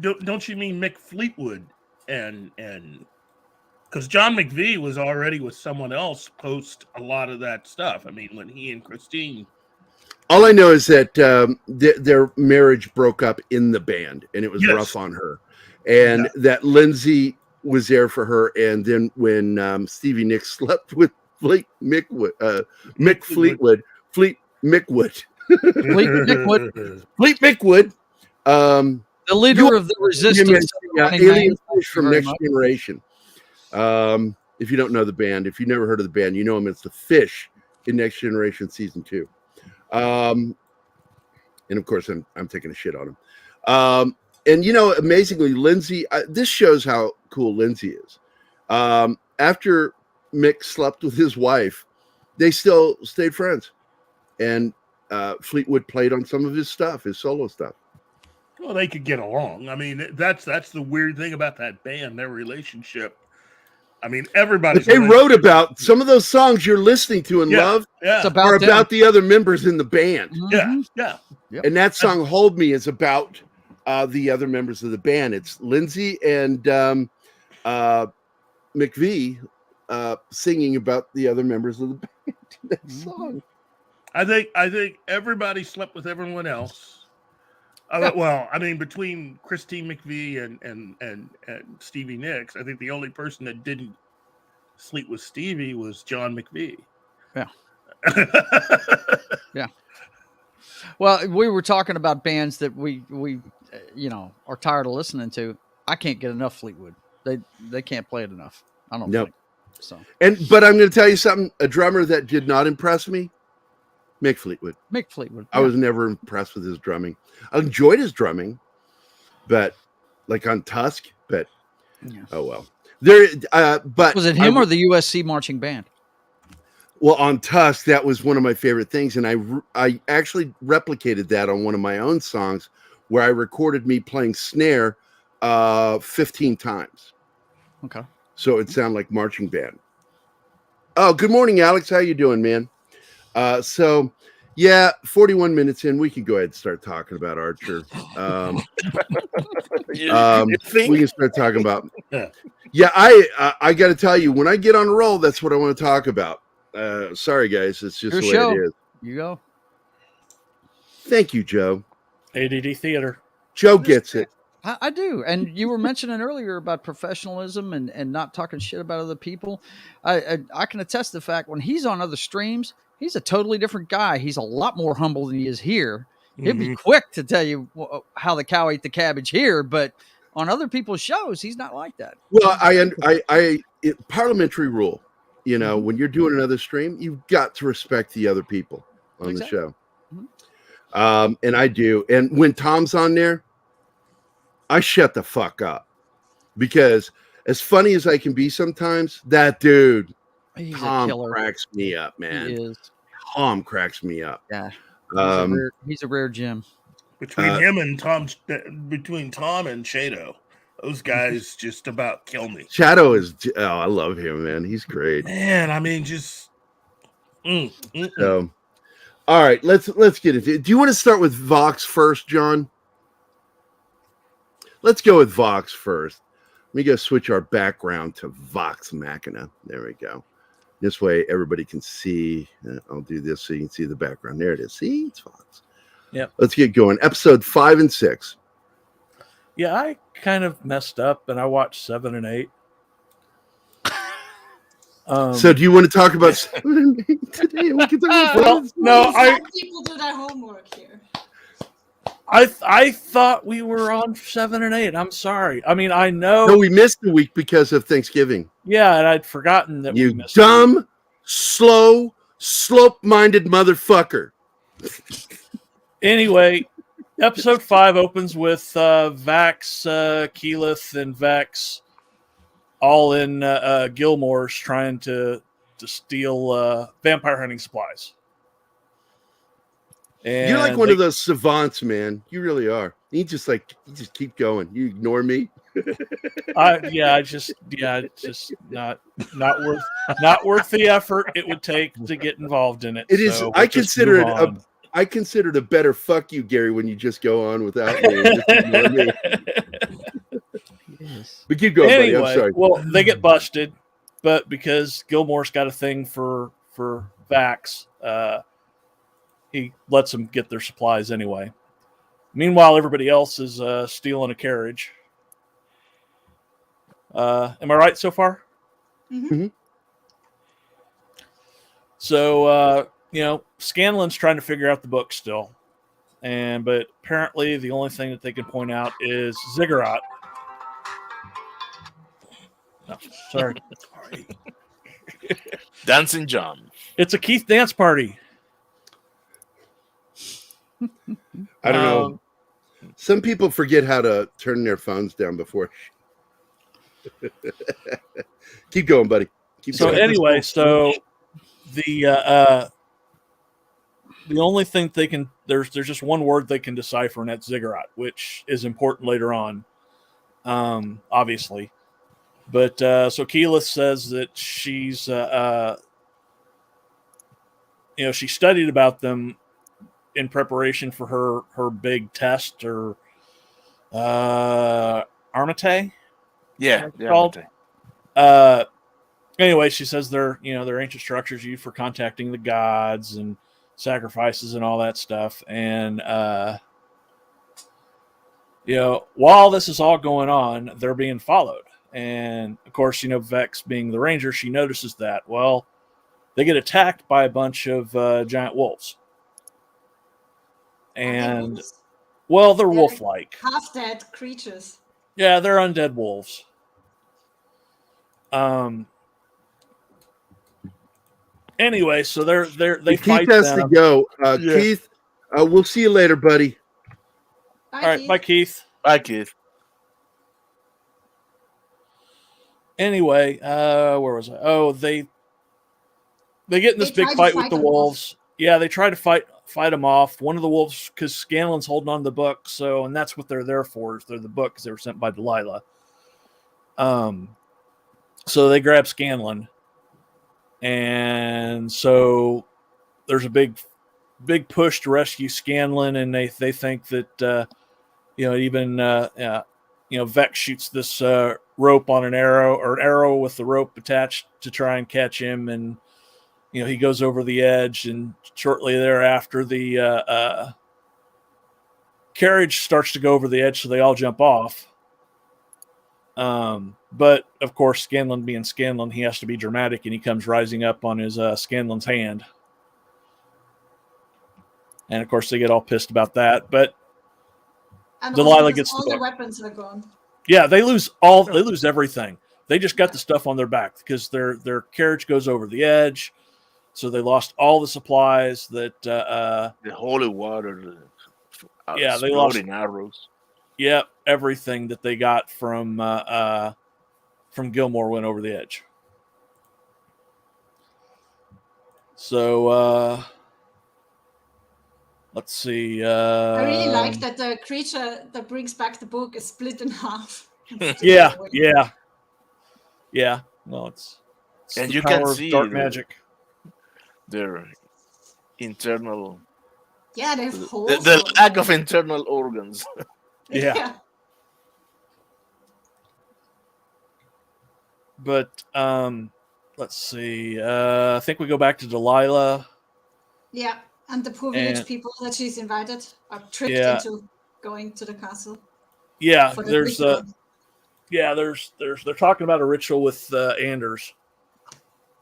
don't you mean Mick Fleetwood and because John McVie was already with someone else post a lot of that stuff. I mean, when he and Christine. All I know is that their marriage broke up in the band, and it was rough on her, and that Lindsay was there for her. And then when Stevie Nicks slept with Mick Fleetwood, the leader of the resistance, Alien Fish from Next Generation. If you don't know the band, if you've never heard of the band, you know him. It's the Fish in Next Generation season 2. And of course, I'm taking a shit on him. And you know, amazingly, Lindsay. This shows how cool Lindsay is. After Mick slept with his wife, they still stayed friends. And Fleetwood played on some of his stuff, his solo stuff. Well, they could get along. I mean, that's the weird thing about that band, their relationship. I mean, everybody. But they wrote about some of those songs you're listening to and love are about the other members in the band. Yeah. Yep. And that song "Hold Me" is about the other members of the band. It's Lindsay and McVie singing about the other members of the band. That song. I think everybody slept with everyone else. Well, I mean, between Christine McVie and Stevie Nicks, I think the only person that didn't sleep with Stevie was John McVie. Yeah. Yeah. Well, we were talking about bands that we are tired of listening to. I can't get enough Fleetwood. They can't play it enough. I don't think so. But I'm going to tell you something. A drummer that did not impress me. Mick Fleetwood. Mick Fleetwood. I was never impressed with his drumming. I enjoyed his drumming, but like on Tusk, but oh well. But was it him or the USC marching band? Well, on Tusk, that was one of my favorite things, and I actually replicated that on one of my own songs, where I recorded me playing snare 15 times. Okay. So it sounded like marching band. Oh, good morning, Alex. How you doing, man? So, yeah, 41 minutes in, we can go ahead and start talking about Archer. We can start talking about. Yeah, I got to tell you, when I get on a roll, that's what I want to talk about. Sorry, guys, it's just the way it is. You go. Thank you, Joe. ADD Theater. Joe gets it. I do. And you were mentioning earlier about professionalism and not talking shit about other people. I can attest to the fact when he's on other streams, he's a totally different guy. He's a lot more humble than he is here. He'd be quick to tell you how the cow ate the cabbage here, but on other people's shows, he's not like that. Well, parliamentary rule, when you're doing another stream, you've got to respect the other people on the show. And I do. And when Tom's on there, I shut the fuck up, because as funny as I can be sometimes, that dude, Tom, cracks me up, man. He is. Tom cracks me up. Yeah. He's a rare gem. Between him and between Tom and Shadow, those guys just about kill me. Shadow is, I love him, man. He's great. Man, I mean, just. So, all right, let's get into it. Do you want to start with Vox first, John? Let's go with Vox first. Let me go switch our background to Vox Machina. There we go. This way everybody can see. I'll do this so you can see the background. There it is. See, it's Vox. Yeah. Let's get going. Episode 5 and 6. Yeah, I kind of messed up and I watched 7 and 8. So do you want to talk about 7 and 8 today? We can talk about people do their homework here. I thought we were on 7 and 8. I'm sorry. I mean, I know. No, we missed a week because of Thanksgiving. Yeah, and I'd forgotten that we missed. Dumb, slow, slope-minded motherfucker. Anyway, episode 5 opens with Vax, Keyleth, and Vex all in Gilmore's trying to steal vampire hunting supplies. And you're like one of those savants, man. You really are. You just keep going. You ignore me. just not worth the effort it would take to get involved in it. It is. I consider it a better fuck you, Gary, when you just go on without me. Just ignore me. Yes. But keep going, buddy. I'm sorry. Well, they get busted, but because Gilmore's got a thing for Vax, he lets them get their supplies anyway. Meanwhile, everybody else is stealing a carriage. Am I right so far? Mm-hmm. So, Scanlan's trying to figure out the book still. But apparently the only thing that they can point out is Ziggurat. Oh, sorry. Dancing John. It's a Keith dance party. I don't know. Some people forget how to turn their phones down before. Keep going, buddy. So anyway, so the only thing they can there's just one word they can decipher, and that's ziggurat, which is important later on, obviously. But so Keyleth says that she's she studied about them in preparation for her big test, or Armate. Yeah, It's called. Anyway, she says they're ancient structures used for contacting the gods and sacrifices and all that stuff. And while this is all going on, they're being followed. And of course, Vex being the ranger, she notices that. Well, they get attacked by a bunch of giant wolves. And well, they're wolf-like, half-dead creatures. Yeah, they're undead wolves. Anyway, so they fight. Keith has to go. Yeah. Keith, we'll see you later, buddy. Bye, all right, Keith. bye, Keith. Bye, Keith. Anyway, where was I? Oh, they get in this big fight with the wolves. Yeah, they try to fight them off. One of the wolves, because Scanlan's holding on to the book, and that's what they're there for. Is they're the book because they were sent by Delilah. So they grab Scanlan, and so there's a big push to rescue Scanlan, and they think that Vex shoots this rope on an arrow with the rope attached to try and catch him, and he goes over the edge, and shortly thereafter the carriage starts to go over the edge, so they all jump off. But of course, Scanlan being Scanlan, he has to be dramatic, and he comes rising up on his Scanlan's hand. And of course, they get all pissed about that. But And Delilah gets all the the book. weapons are gone. Yeah, they lose everything. They just got the stuff on their back because their carriage goes over the edge. So they lost all the supplies that the holy water. They lost arrows. Yep, everything that they got from Gilmore went over the edge. So let's see. I really like that the creature that brings back the book is split in half. Yeah. Well, it's and the you power can of see dark magic. Their internal. Yeah, they have holes. The lack of internal organs. Yeah. But let's see. I think we go back to Delilah. Yeah, and the poor village people that she's invited are tricked into going to the castle. Yeah, there's they're talking about a ritual with Anders,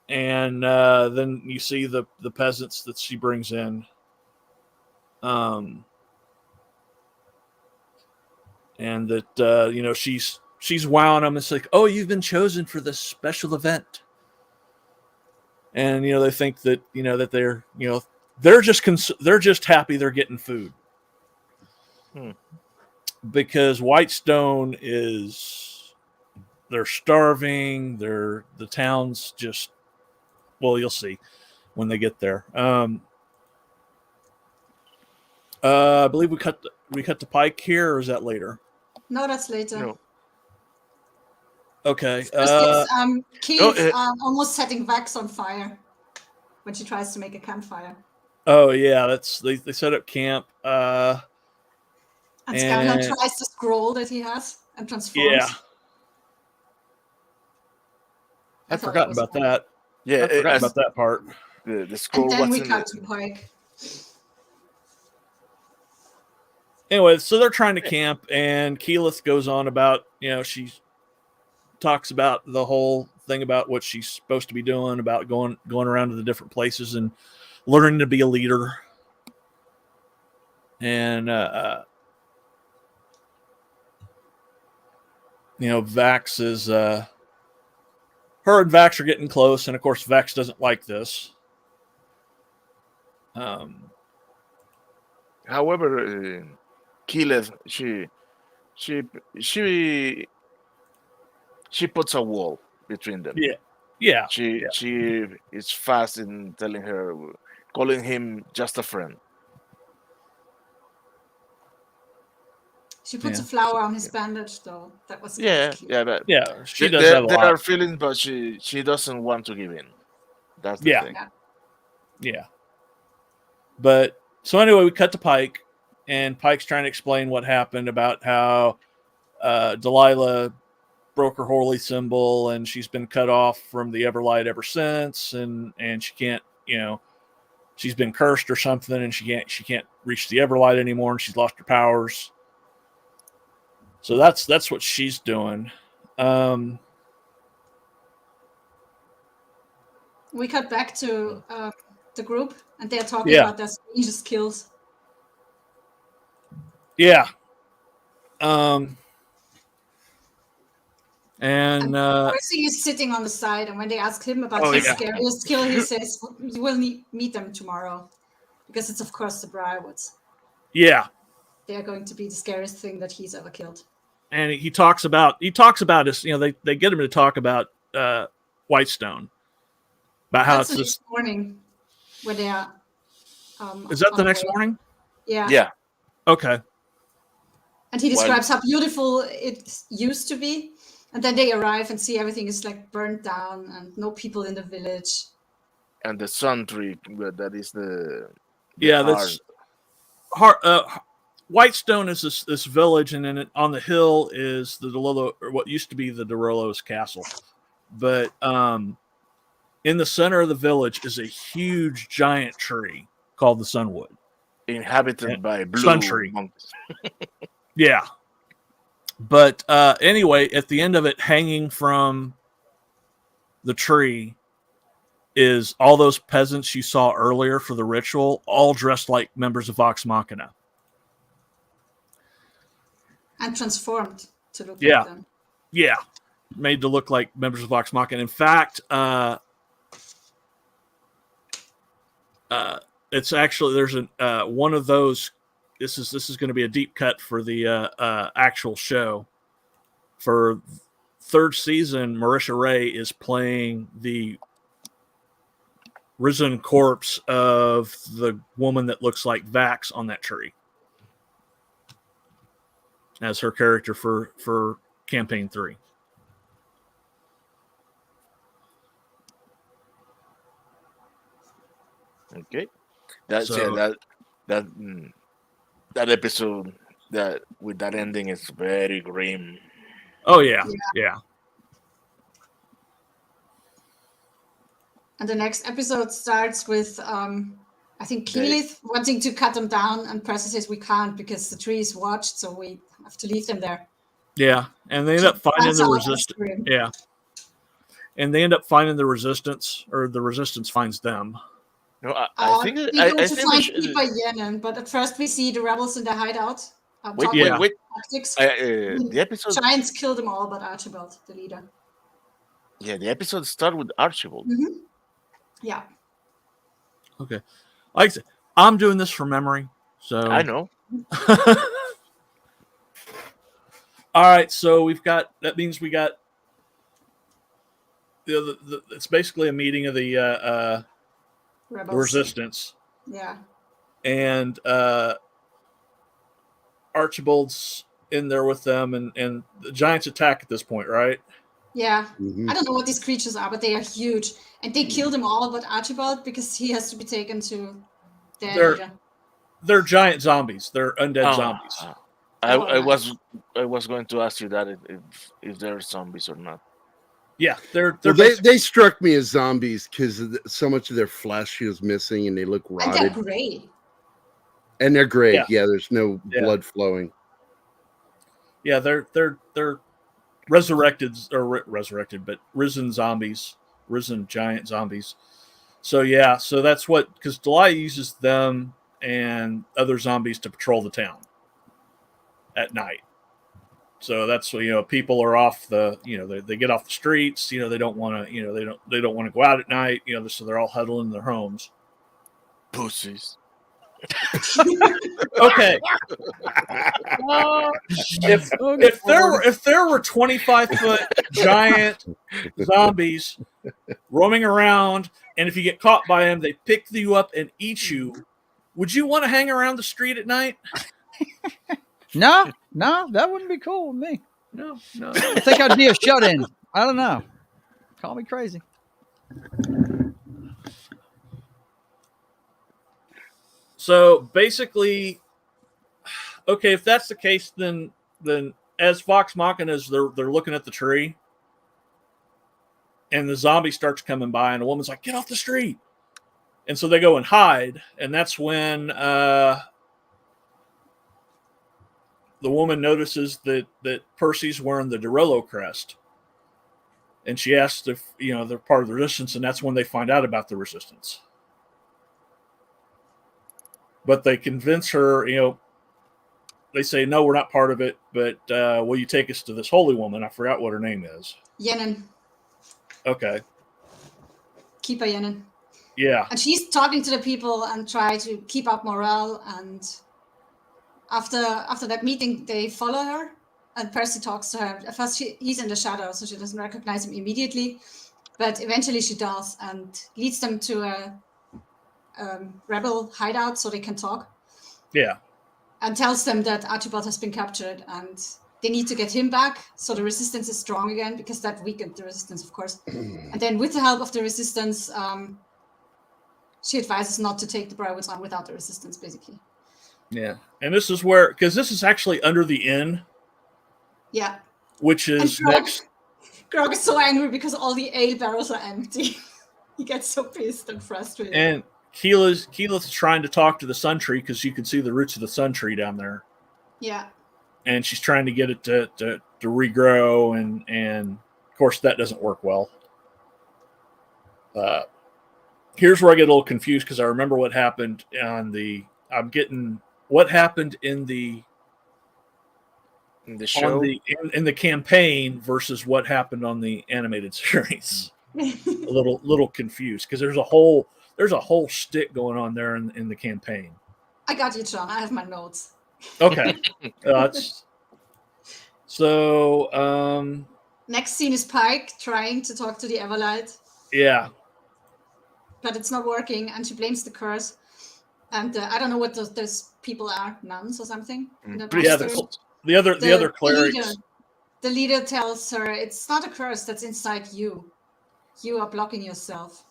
and then you see the peasants that she brings in. And that she's wowing them. It's like, oh, you've been chosen for this special event, and they think that that they're just happy they're getting food, because Whitestone they're starving. The town's just, well, you'll see when they get there. I believe we cut the pike here, or is that later? No, that's later. No. Okay. It's Keith almost setting Vex on fire when she tries to make a campfire. Oh yeah, they set up camp. And Scanlan tries the scroll that he has and transforms. Yeah. I'd forgotten about that. Yeah, I forgot about that part. The scroll. And then we cut to Pike. Anyway, so they're trying to camp, and Keyleth goes on about, she talks about the whole thing about what she's supposed to be doing, about going around to the different places and learning to be a leader. And Vax is her and Vax are getting close, and of course Vax doesn't like this. However, Keyleth, she puts a wall between them. Yeah. Yeah. She is fast in calling him just a friend. She puts a flower on his bandage, though. That was Yeah, cute. but she does have a there lot. are feelings, but she doesn't want to give in. That's the thing. Yeah. But so anyway, we cut to Pike, and Pike's trying to explain what happened about how Delilah broke her holy symbol, and she's been cut off from the Everlight ever since, and she can't, she's been cursed or something, and she can't reach the Everlight anymore, and she's lost her powers. So that's what she's doing. We cut back to the group, and they're talking about their strangest kills. Yeah. And Percy is sitting on the side, and when they ask him about his scariest kill, he says, "You will meet them tomorrow," because it's of course the Briarwoods. Yeah. They are going to be the scariest thing that he's ever killed. And he talks about his, they get him to talk about Whitestone, about how That's it's the just next morning when they are. Is that the next morning? Yeah. Yeah. Okay. And he describes how beautiful it used to be, and then they arrive and see everything is like burnt down and no people in the village. And the sun tree, that is the that's hard. Whitestone is this village, and then on the hill is the DeRollo, or what used to be the DeRollo's castle. But in the center of the village is a huge giant tree called the Sunwood, inhabited by blue sun tree. monks. Yeah. But anyway, at the end of it, hanging from the tree, is all those peasants you saw earlier for the ritual, all dressed like members of Vox Machina. And transformed to look like them. Yeah. Made to look like members of Vox Machina. In fact, it's actually, there's one of those. This is going to be a deep cut for the actual show. For third season, Marisha Ray is playing the risen corpse of the woman that looks like Vax on that tree as her character for campaign 3. Okay, that episode that with that ending is very grim. Oh yeah. And the next episode starts with I think Keyleth wanting to cut them down, and Percy says we can't because the tree is watched, so we have to leave them there. Yeah, and they end up finding the resistance. Yeah, and they end up finding the resistance, or the resistance finds them. No, I think we go to find Keeper Yenin, but at first we see the rebels in the hideout. Wait. Tactics. The episode. Giants kill them all, but Archibald, the leader. Yeah, the episode starts with Archibald. Mm-hmm. Yeah. Okay. Like I said, I'm doing this from memory, so I know. All right, so that means we got it's basically a meeting of the resistance. Yeah. And Archibald's in there with them, and the giants attack at this point, right? Yeah. Mm-hmm. I don't know what these creatures are, but they are huge. And they kill them all but Archibald because he has to be taken to their leader. They're giant zombies. They're undead zombies. I was going to ask you that if they're zombies or not. Yeah, they struck me as zombies because so much of their flesh is missing and they look rotted. And they're gray. And they're gray. Yeah, there's no blood flowing. Yeah, they're resurrected, but risen zombies, risen giant zombies. So that's because Delilah uses them and other zombies to patrol the town at night. So that's people are off they get off the streets. They don't want to they don't want to go out at night. So they're all huddled in their homes. Pussies. Okay. If there were 25-foot giant zombies roaming around, and if you get caught by them, they pick you up and eat you. Would you want to hang around the street at night? No, that wouldn't be cool with me. No. I think I'd be a shut-in. I don't know. Call me crazy. So basically, okay, if that's the case, then as Vox Machina, they're looking at the tree, and the zombie starts coming by, and a woman's like, "Get off the street!" And so they go and hide, and that's when the woman notices that Percy's wearing the Dorello crest, and she asks if they're part of the resistance, and that's when they find out about the resistance. But they convince her, they say, "No, we're not part of it, but will you take us to this holy woman?" I forgot what her name is. Yenin. Okay. Keeper Yenin. Yeah. And she's talking to the people and try to keep up morale. And after that meeting, they follow her, and Percy talks to her. At first, he's in the shadow, so she doesn't recognize him immediately. But eventually she does, and leads them to a rebel hideout so they can talk. Yeah. And tells them that Archibald has been captured and they need to get him back so the resistance is strong again, because that weakened the resistance, of course. And then with the help of the resistance, she advises not to take the Briarwoods on without the resistance, basically. Yeah. And this is where, because this is actually under the inn. Yeah. Which is next. Grog is so angry because all the ale barrels are empty. He gets so pissed and frustrated. And Keyleth's trying to talk to the sun tree because you can see the roots of the sun tree down there. Yeah. And she's trying to get it to regrow, and of course that doesn't work well. Here's where I get a little confused because I remember what happened what happened in the show, in the campaign versus what happened on the animated series. A little confused because there's a whole shtick going on there in the campaign. I got you, John. I have my notes. Okay. So next scene is Pike trying to talk to the Everlight. Yeah. But it's not working, and she blames the curse. And I don't know what those people are, nuns or something. Yeah, the other clerics. The leader tells her it's not a curse that's inside you. You are blocking yourself.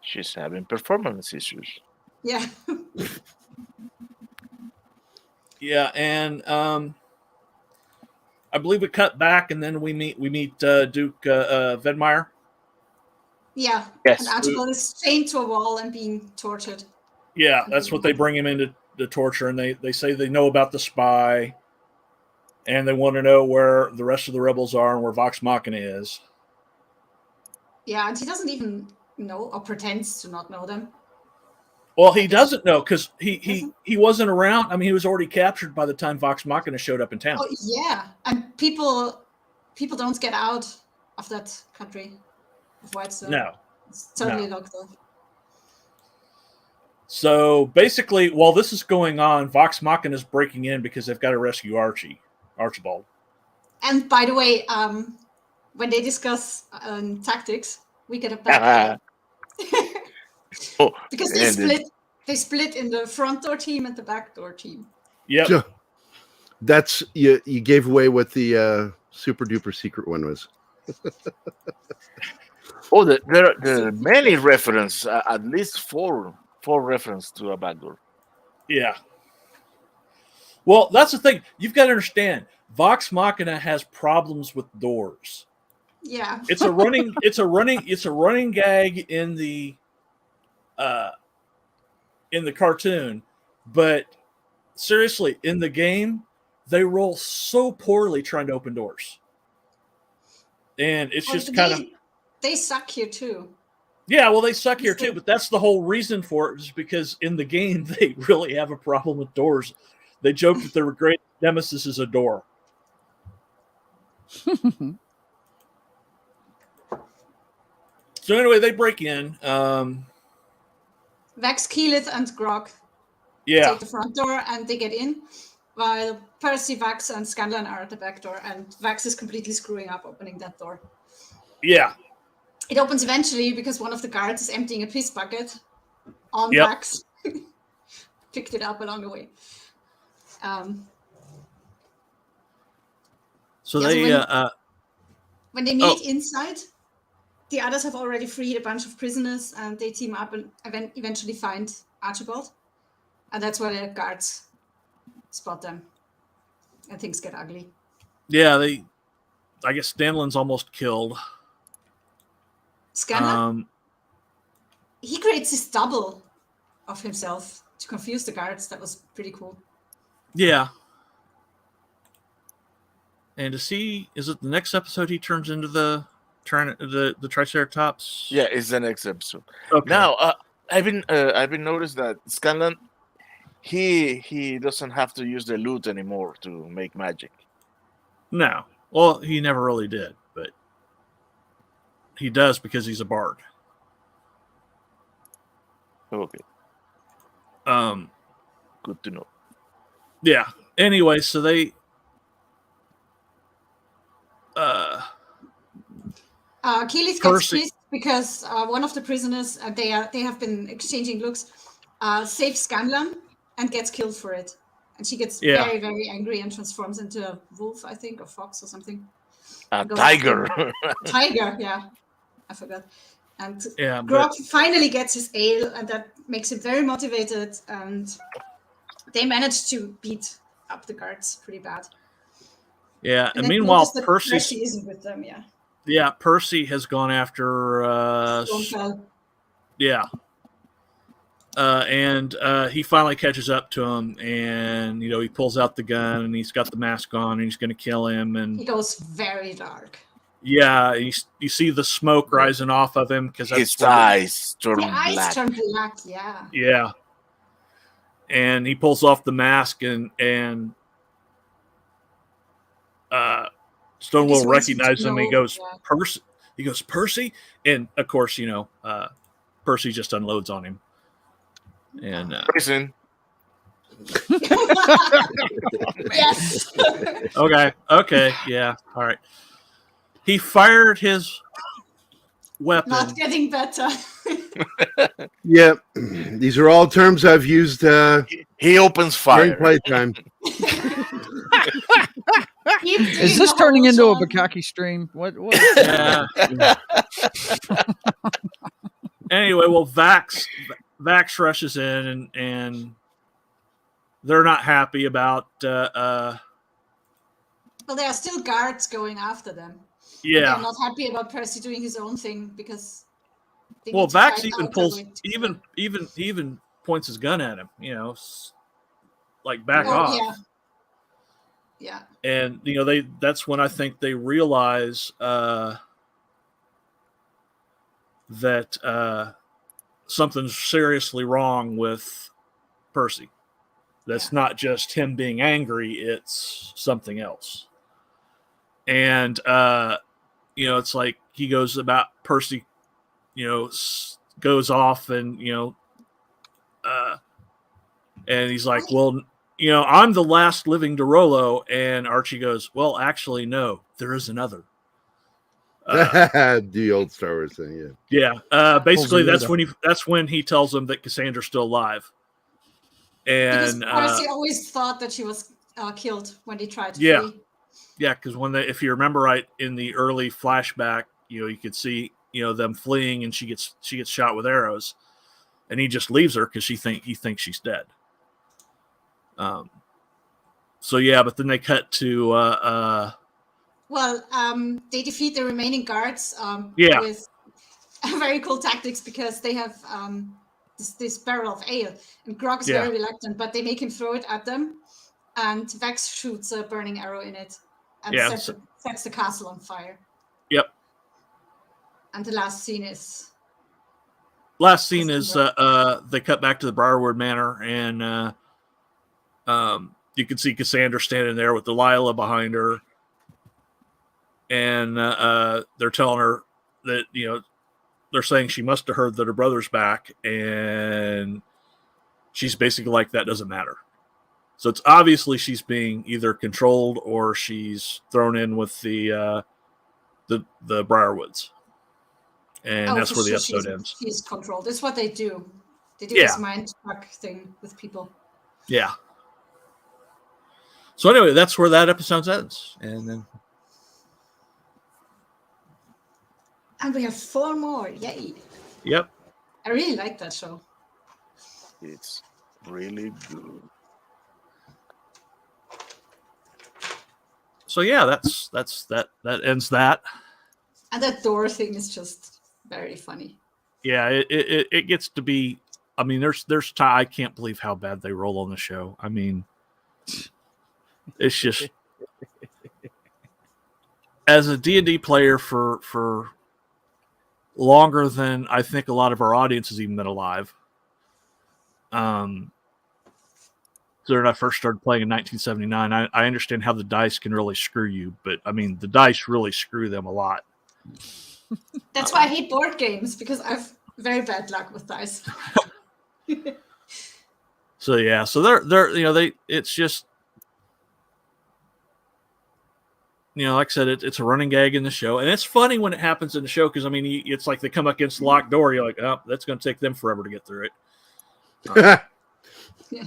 She's having performance issues. Yeah. Yeah, and I believe we cut back, and then we meet Duke Vedmeyer. Yeah. Yes. And Archibald is chained to a wall and being tortured. Yeah, that's what they bring him into the torture, and they say they know about the spy, and they want to know where the rest of the rebels are and where Vox Machina is. Yeah, and he doesn't even know or pretends to not know them. Well, he doesn't know because he wasn't around. I mean, he was already captured by the time Vox Machina showed up in town. Oh, yeah. And people don't get out of that country of Whitestone. No. It's totally locked off. So basically, while this is going on, Vox Machina is breaking in because they've got to rescue Archibald. And by the way, when they discuss tactics, we get a back. Because they split in the front door team and the back door team. Yeah. That's you gave away what the super duper secret one was. Oh, there are many references, at least four references to a backdoor. Yeah. Well, that's the thing. You've got to understand, Vox Machina has problems with doors. Yeah. It's a running gag in the cartoon, but seriously, in the game, they roll so poorly trying to open doors. And it's just kind of... They suck here too. Yeah, well, they suck here too, but that's the whole reason for it, is because in the game, they really have a problem with doors. They joke that their great nemesis is a door. So anyway, they break in. Vex, Keyleth, and Grog take the front door, and they get in, while Percy, Vax, and Scanlan are at the back door, and Vax is completely screwing up opening that door. Yeah. It opens eventually because one of the guards is emptying a piss bucket on Yep. Vax. Picked it up along the way. So yeah, when they meet inside, the others have already freed a bunch of prisoners, and they team up and eventually find Archibald. And that's where the guards spot them. And things get ugly. Yeah, I guess Stanlin's almost killed. Scanlan? He creates this double of himself to confuse the guards. That was pretty cool. Yeah. And is it the next episode he turns into the Triceratops? Yeah, it's the next episode. Okay. Now, I've been noticed that Scanlan, he doesn't have to use the lute anymore to make magic. No. Well, he never really did, but he does because he's a bard. Okay. Good to know. Yeah. Anyway, so they Keyleth gets pissed because one of the prisoners, they have been exchanging looks, saves Scanlan and gets killed for it. And she gets very, very angry and transforms into a wolf, I think, or fox or something. A tiger. Tiger, yeah. I forgot. And yeah, Grog finally gets his ale, and that makes him very motivated. And they manage to beat up the guards pretty bad. Yeah, and meanwhile, Percy isn't with them, yeah. Yeah, Percy has gone after yeah. And he finally catches up to him, and he pulls out the gun, and he's got the mask on, and he's going to kill him. And he goes very dark. Yeah, you see the smoke rising off of him because his eyes turn black. Eyes turn black, yeah. Yeah, and he pulls off the mask, and Stonewall recognizes him. He goes, Percy. He goes, Percy, and of course, Percy just unloads on him. And prison. Yes. Okay, yeah, all right. He fired his weapon. Not getting better. Yeah, these are all terms I've used. He opens fire. During playtime. Is this turning into a Bukaki stream? What? Yeah. Anyway, well, Vax rushes in, and they're not happy about. Well, there are still guards going after them. Yeah, they're not happy about Percy doing his own thing because. Well, Vax even points his gun at him. Like back off. Yeah. And that's when I think they realize that something's seriously wrong with Percy. That's not just him being angry; it's something else. And it's like he goes about Percy, goes off, and and he's like, well. I'm the last living Dorolo, and Archie goes, well, actually, no, there is another. The old Star Wars thing, yeah. Basically, that's when he tells them that Cassandra's still alive. And because Percy always thought that she was killed when they tried to flee. Yeah, because if you remember right, in the early flashback, you could see them fleeing, and she gets shot with arrows, and he just leaves her because he thinks she's dead. But then they cut to they defeat the remaining guards with very cool tactics because they have this barrel of ale, and Grog is very reluctant, but they make him throw it at them, and Vax shoots a burning arrow in it and sets the castle on fire. Yep. And the last scene is they cut back to the Briarwood Manor, and you can see Cassandra standing there with Delilah behind her, and they're telling her that they're saying she must have heard that her brother's back, and she's basically like, that doesn't matter. So it's obviously she's being either controlled or she's thrown in with the the Briarwoods, and that's for where the sure episode ends. She's controlled. It's what they do. They do Yeah. this mind fuck thing with people. Yeah. So anyway, that's where that episode ends, and then we have 4 more. Yay! yep. I really like that show. It's really good. So yeah, that's that ends that. And that door thing is just very funny. Yeah, it gets to be. I mean, there's time. I can't believe how bad they roll on the show. I mean, it's just as a D&D player for longer than I think a lot of our audience has even been alive. So when I first started playing in 1979, I understand how the dice can really screw you, but I mean, the dice really screw them a lot. That's why I hate board games, because I've very bad luck with dice. So yeah, so they're it's just, like I said, it's a running gag in the show, and it's funny when it happens in the show because I mean, it's like they come up against the locked door. You're like, oh, that's going to take them forever to get through it. Yeah.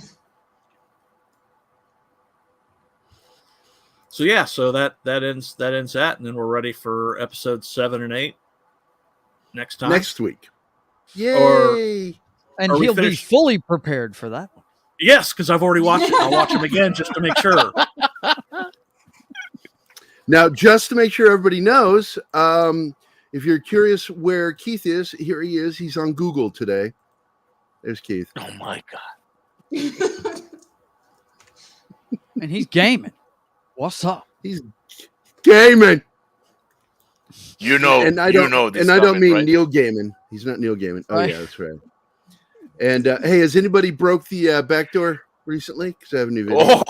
So yeah, so that ends that, and then we're ready for episodes 7 and 8 next time. Next week. Yay! And he'll be fully prepared for that one. Yes, because I've already watched it. I'll watch them again just to make sure. Now, just to make sure everybody knows, if you're curious where Keith is, here he is. He's on Google today. There's Keith. Oh my God. And he's gaming. What's up? He's gaming. And I don't mean right? Neil Gaiman. He's not Neil Gaiman. Oh, Right. yeah, that's right. And hey, has anybody broke the back door recently? Because I have a new video.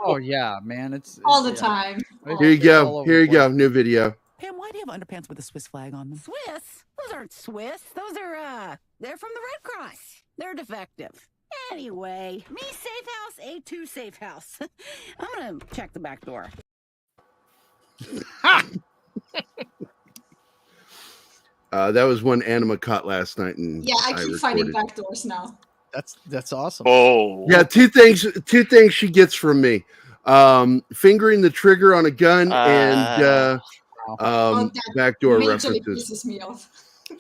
Oh yeah, man, it's All the time. Here you go. Here you go. New video. Pam, why do you have underpants with a Swiss flag on them? Swiss? Those aren't Swiss. Those are, they're from the Red Cross. They're defective. Anyway, me safe house, A2 safe house. I'm gonna check the back door. That was one Anima caught last night, and Yeah, I keep finding recorded. back doors now. That's awesome. Oh. Yeah, two things she gets from me: fingering the trigger on a gun and backdoor Majorly references. pisses me off.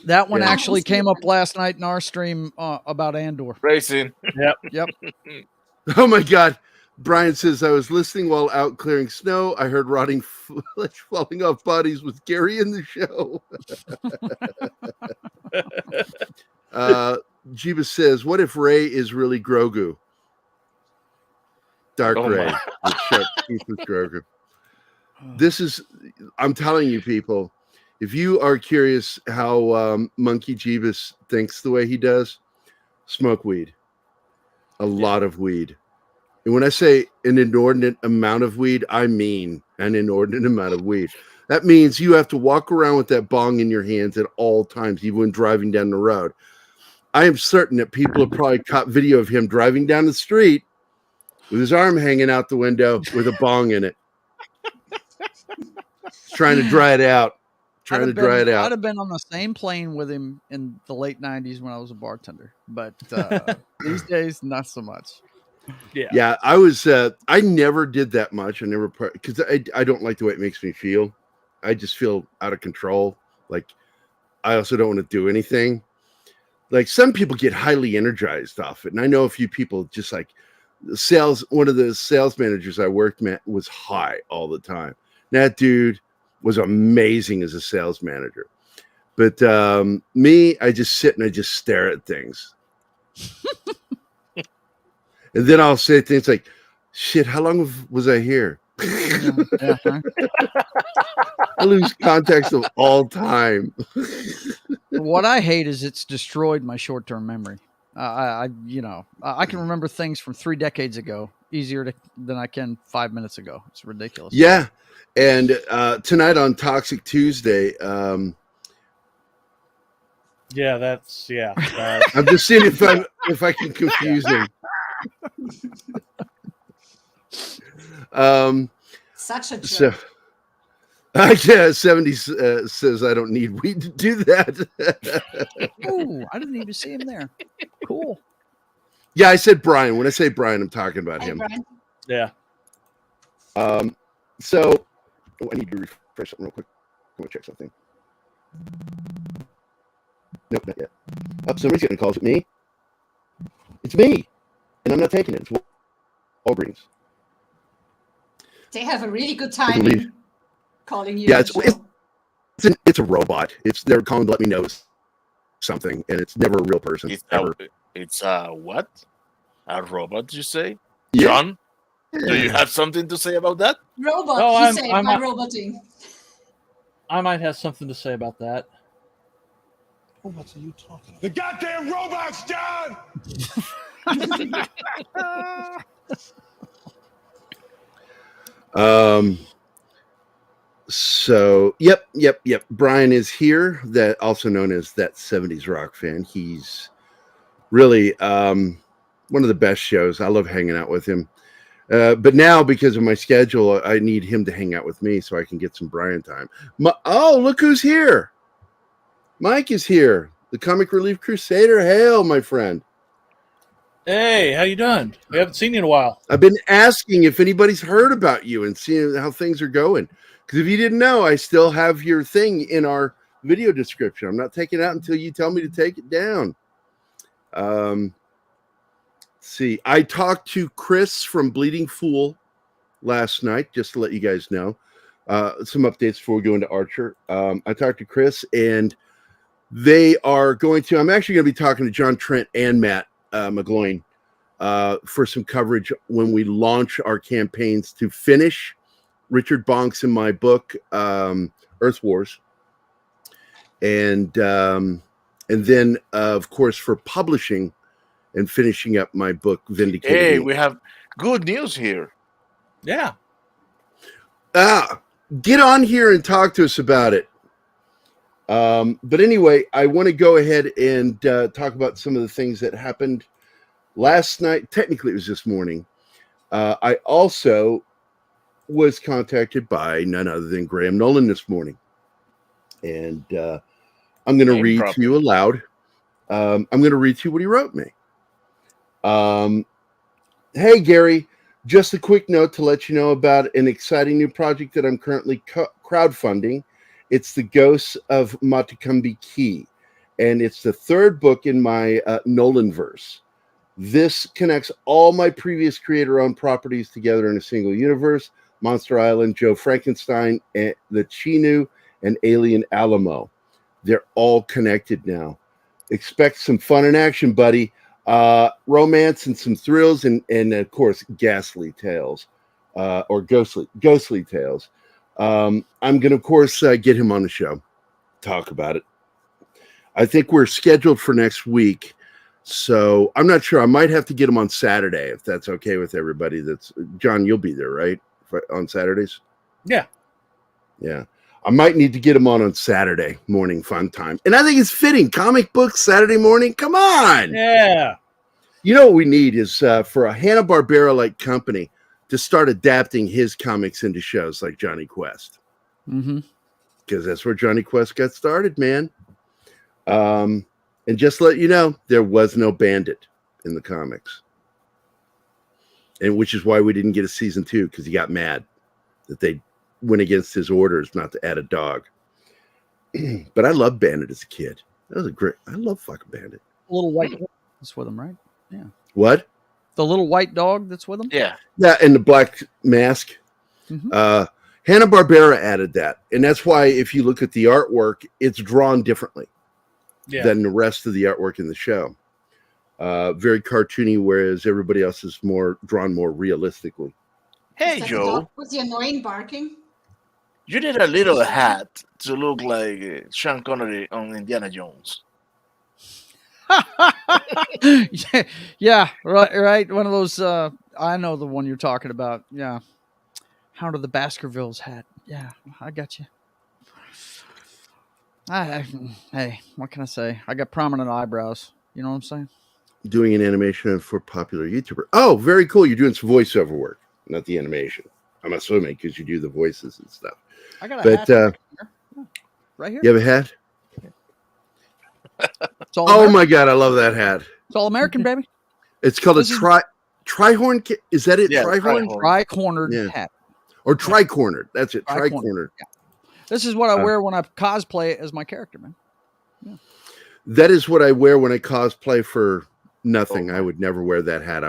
That one Yeah. actually came up last night in our stream about Andor. Racing. Yep. Oh my God. Brian says, I was listening while out clearing snow. I heard rotting flesh falling off bodies with Gerry in the show. Jeebus says, what if Ray is really Grogu? Dark Ray. With sharp teeth with Grogu. This is, I'm telling you people, if you are curious how Monkey Jeebus thinks the way he does, smoke weed. A lot of weed. And when I say an inordinate amount of weed, I mean an inordinate amount of weed. That means you have to walk around with that bong in your hands at all times, even when driving down the road. I am certain that people have probably caught video of him driving down the street with his arm hanging out the window with a bong in it. Trying to dry it out. I'd have been on the same plane with him in the late 90s when I was a bartender. But these days, not so much. Yeah, I was. I never did that much. I never because I don't like the way it makes me feel. I just feel out of control. Like I also don't want to do anything. Like some people get highly energized off it, and I know a few people just like sales. One of the sales managers I worked with was high all the time. That dude was amazing as a sales manager, but me, I just sit and I just stare at things. And then I'll say things like, shit, how long was I here? I lose context of all time. What I hate is it's destroyed my short-term memory. I can remember things from 3 decades ago easier than I can 5 minutes ago. It's ridiculous. Yeah. And tonight on Toxic Tuesday, I'm just seeing if I can confuse him. Such a joke. Yeah, 70s says I don't need weed to do that. Oh, I didn't even see him there. Cool. Yeah, I said Brian. When I say Brian, I'm talking about him. Brian. Yeah. So I need to refresh something real quick. I want to check something. Nope, not yet. Oh, somebody's getting calls at me. It's me, and I'm not taking it. It's Walgreens. They have a really good time in calling you. Yeah, it's a robot. They're calling to let me know something, and it's never a real person. It's what? A robot, you say? Yeah. John, do you have something to say about that? Robot, Oh, he said by roboting. I might have something to say about that. Robots are you talking about? The goddamn robots, John! So yep. Brian is here, that also known as that 70s rock fan. He's really one of the best shows. I love hanging out with him. But now, because of my schedule, I need him to hang out with me so I can get some Brian time. Oh, look who's here. Mike is here. The Comic Relief Crusader. Hail, my friend. Hey, how you doing? We haven't seen you in a while. I've been asking if anybody's heard about you and seeing how things are going. Because if you didn't know, I still have your thing in our video description. I'm not taking it out until you tell me to take it down. See, I talked to Chris from Bleeding Fool last night, just to let you guys know. Some updates before we go into Archer. I talked to Chris, and they are going to, I'm actually going to be talking to John Trent and Matt McGloin for some coverage when we launch our campaigns to finish Richard Bonks in my book, Earth Wars. And then, of course, for publishing and finishing up my book, Vindicated. Hey, we have good news here. Yeah. Get on here and talk to us about it. But anyway, I want to go ahead and talk about some of the things that happened last night. Technically, it was this morning. I also was contacted by none other than Graham Nolan this morning. And I'm going to read to you aloud. I'm going to read to you what he wrote me. Hey, Gary, just a quick note to let you know about an exciting new project that I'm currently crowdfunding. It's The Ghosts of Matakumbi Key, and it's the third book in my Nolanverse. This connects all my previous creator-owned properties together in a single universe: Monster Island, Joe Frankenstein, and the Chinu, and Alien Alamo. They're all connected now. Expect some fun and action, buddy. Romance and some thrills, and of course, ghastly tales, or ghostly tales. I'm going to, of course, get him on the show, talk about it. I think we're scheduled for next week, so I'm not sure. I might have to get him on Saturday, if that's okay with everybody. That's John, you'll be there, right? On Saturdays? Yeah. Yeah. I might need to get him on Saturday morning fun time. And I think it's fitting. Comic books Saturday morning. Come on. Yeah. You know what we need is for a Hanna-Barbera-like company to start adapting his comics into shows like Johnny Quest. Mm-hmm. Because that's where Johnny Quest got started, man. And just to let you know, there was no Bandit in the comics. And which is why we didn't get a season 2, because he got mad that they went against his orders not to add a dog. But I loved Bandit as a kid. That was I love fucking Bandit. Little white dog that's with him, right? Yeah. What? The little white dog that's with him? Yeah. Yeah, and the black mask. Mm-hmm. Hanna-Barbera added that. And that's why if you look at the artwork, it's drawn differently than the rest of the artwork in the show. Very cartoony, whereas everybody else is drawn more realistically. Hey, Joe. Was the annoying barking? You need a little hat to look like Sean Connery on Indiana Jones. yeah, right. One of those. I know the one you're talking about. Yeah, Hound of the Baskervilles hat. Yeah, I got you. Hey, what can I say? I got prominent eyebrows. You know what I'm saying? Doing an animation for popular YouTuber. Oh, very cool. You're doing some voiceover work, not the animation. I'm assuming because you do the voices and stuff. I got a hat right here. You have a hat? Oh my God, I love that hat. It's all American, baby. It's called a tri-horn. Is that it? Yeah, tri-horn? Tri-cornered hat. Or tri-cornered. That's it. Tri-cornered. Tri-cornered. Yeah. This is what I wear when I cosplay as my character, man. Yeah. That is what I wear when I cosplay for nothing. I would never wear that hat.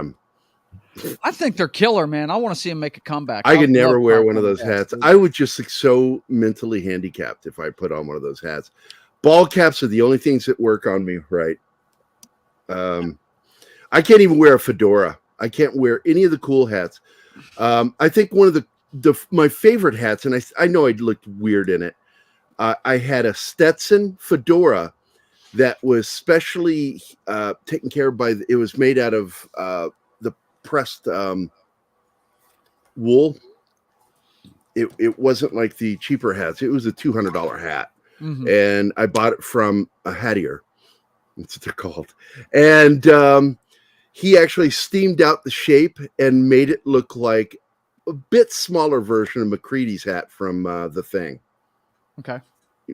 I think they're killer, man. I want to see them make a comeback. I could never wear one of those hats. I would just look so mentally handicapped if I put on one of those hats. Ball caps are the only things that work on me, right? I can't even wear a fedora. I can't wear any of the cool hats. I think one of my favorite hats, and I know I looked weird in it. I had a Stetson fedora that was specially taken care of by. It was made out of the pressed wool. It wasn't like the cheaper hats. It was a $200 hat. Mm-hmm. And I bought it from a hattier. That's what they're called. And he actually steamed out the shape and made it look like a bit smaller version of McCready's hat from The Thing. Okay.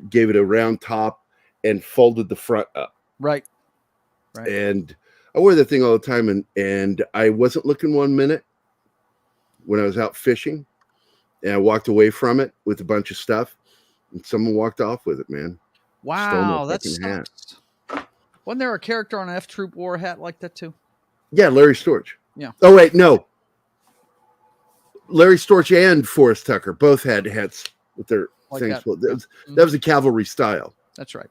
Gave it a round top and folded the front up. Right. And I wore that thing all the time. And I wasn't looking 1 minute when I was out fishing. And I walked away from it with a bunch of stuff. And someone walked off with it, man. Wow, that's wasn't there a character on F Troop wore a hat like that too? Yeah, Larry Storch. Yeah. Oh wait, no. Larry Storch and Forrest Tucker both had hats with their like things. that. That was a cavalry style. That's right.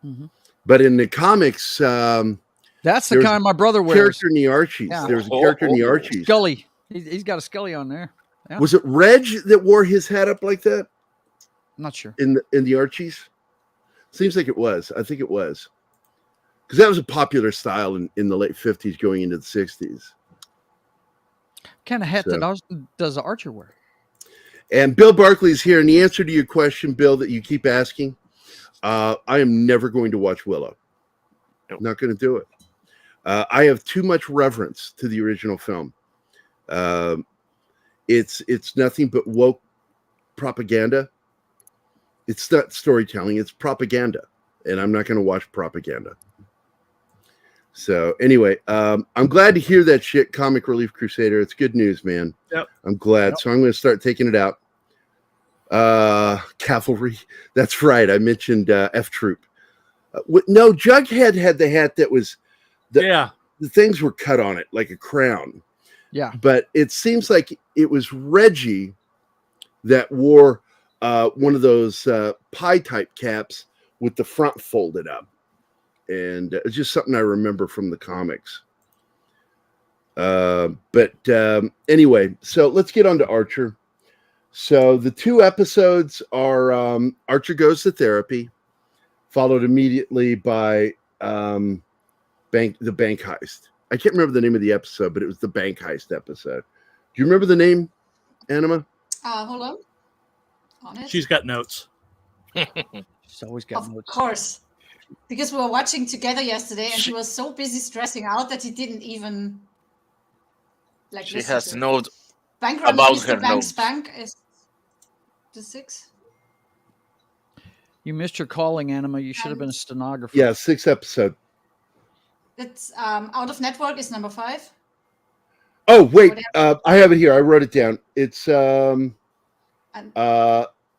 Mm-hmm. But in the comics, that's the kind my brother wears. Character in the Archies. Yeah. There was a character in the Archies. Scully. He's got a Scully on there. Yeah. Was it Reg that wore his hat up like that? I'm not sure. In the Archies? Seems like it was. I think it was. Because that was a popular style in the late 50s going into the 60s. Kind of hat does the Archer wear? And Bill Barkley's here. And the answer to your question, Bill, that you keep asking, I am never going to watch Willow. Nope. Not going to do it. I have too much reverence to the original film. It's nothing but woke propaganda. It's not storytelling, it's propaganda. And I'm not going to watch propaganda. So anyway, I'm glad to hear that shit, Comic Relief Crusader. It's good news, man. Yep. I'm glad. Yep. So I'm going to start taking it out. Cavalry. That's right. I mentioned F Troop. No, Jughead had the hat that was... The things were cut on it like a crown. Yeah. But it seems like it was Reggie that wore one of those pie type caps with the front folded up. And it's just something I remember from the comics. But anyway, so let's get on to Archer. So the 2 episodes are Archer Goes to Therapy, followed immediately by the bank heist. I can't remember the name of the episode, but it was the bank heist episode. Do you remember the name, Anima? Hold on it. She's got notes. She's always got notes. Of course. Because we were watching together yesterday and she was so busy stressing out that he didn't even she has note bank run about Mr. her Bank's notes. bank is the 6. You missed your calling, Anima. You should have been a stenographer. Yeah, 6 episode. It's Out of Network is number 5. Oh wait, I have it here. I wrote it down. It's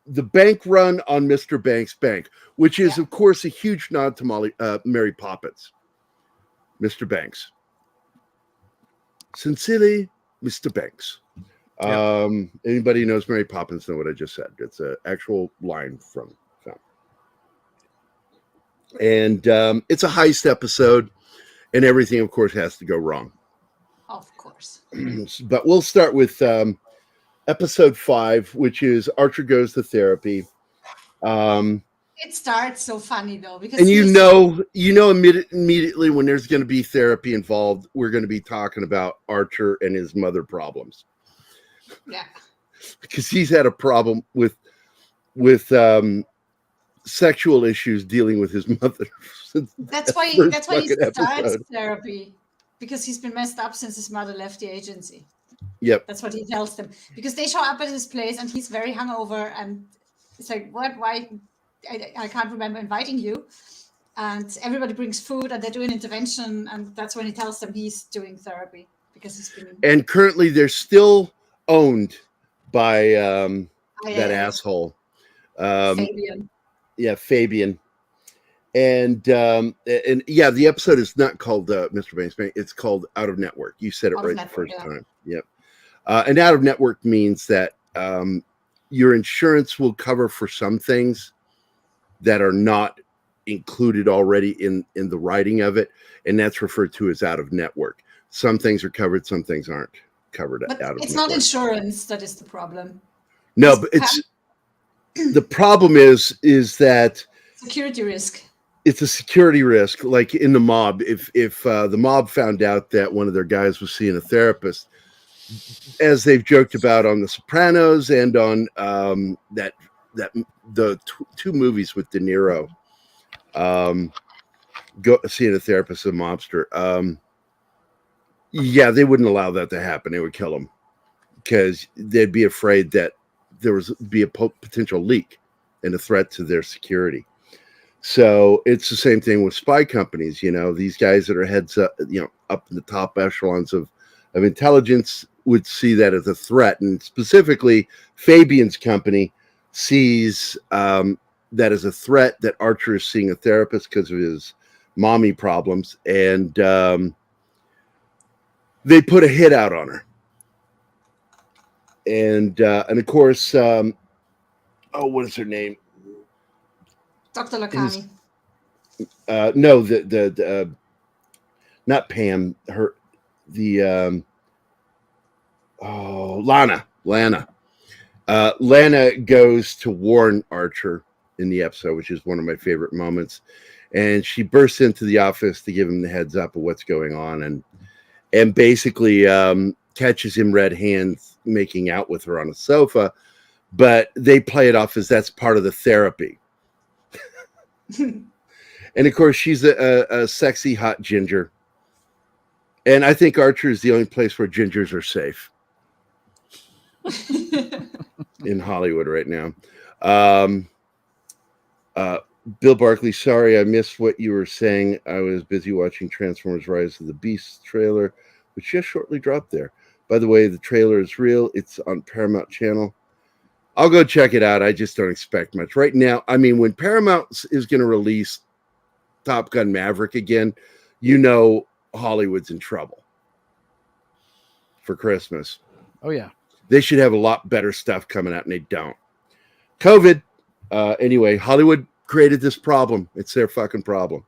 the bank run on Mr. Banks' bank, which is of course a huge nod to Mary Poppins. Mr. Banks. Sincerely, Mr. Banks. Anybody who knows Mary Poppins know what I just said. It's an actual line from film. And it's a heist episode, and everything, of course, has to go wrong. Of course. But we'll start with episode 5, which is Archer Goes to Therapy. It starts so funny though, because and you know immediately when there's going to be therapy involved, we're going to be talking about Archer and his mother problems. Yeah, because he's had a problem with sexual issues dealing with his mother. That's why he starts therapy, because he's been messed up since his mother left the agency. Yep. That's what he tells them, because they show up at his place and he's very hungover, and it's like, what? Why? I can't remember inviting you. And everybody brings food, and they do an intervention, and that's when he tells them he's doing therapy because he's been. And currently, they're still owned by that asshole, Fabian. Yeah, Fabian. And yeah, the episode is not called Mr. Banks. It's called Out of Network. You said it right the first time. Yep. And out of network means that your insurance will cover for some things that are not included already in the writing of it, and that's referred to as out of network. Some things are covered, some things aren't covered But out of it's network. not insurance that is the problem. No, but it's the problem is that security risk. It's a security risk, like in the mob. If the mob found out that one of their guys was seeing a therapist, as they've joked about on The Sopranos and on the two movies with De Niro, go seeing a therapist, a mobster. Yeah, they wouldn't allow that to happen. They would kill him because they'd be afraid that there be a potential leak and a threat to their security. So it's the same thing with spy companies. You know, these guys that are heads up, up in the top echelons of intelligence would see that as a threat. And specifically, Fabian's company sees that as a threat, that Archer is seeing a therapist because of his mommy problems. And they put a hit out on her. And of course, what is her name? Dr. Lacani. No, the not Pam. Lana. Lana goes to warn Archer in the episode, which is one of my favorite moments, and she bursts into the office to give him the heads up of what's going on, and basically catches him red-handed making out with her on a sofa, but they play it off as that's part of the therapy. And of course, she's a sexy, hot ginger. And I think Archer is the only place where gingers are safe in Hollywood right now. Bill Barkley, sorry, I missed what you were saying. I was busy watching Transformers Rise of the Beast trailer, which just shortly dropped there. By the way, the trailer is real. It's on Paramount Channel. I'll go check it out. I just don't expect much right now. I mean, when Paramount is going to release Top Gun Maverick again, Hollywood's in trouble for Christmas. Oh, yeah. They should have a lot better stuff coming out, and they don't. COVID. Anyway, Hollywood created this problem. It's their fucking problem.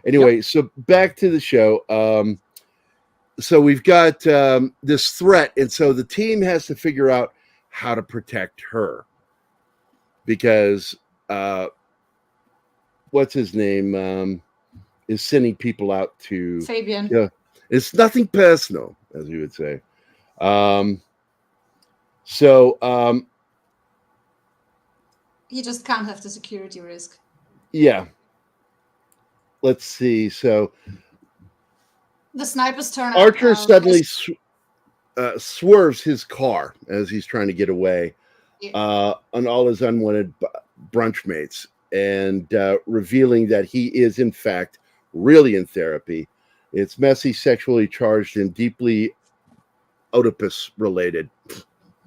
Anyway, So back to the show. So we've got this threat, and so the team has to figure out how to protect her, because what's his name is sending people out to Fabian. Yeah, it's nothing personal, as you would say. He just can't have the security risk. Yeah. Let's see. So The snipers turn out. Archer suddenly swerves his car as he's trying to get away on all his unwanted brunch mates, and revealing that he is, in fact, really in therapy. It's messy, sexually charged, and deeply Oedipus-related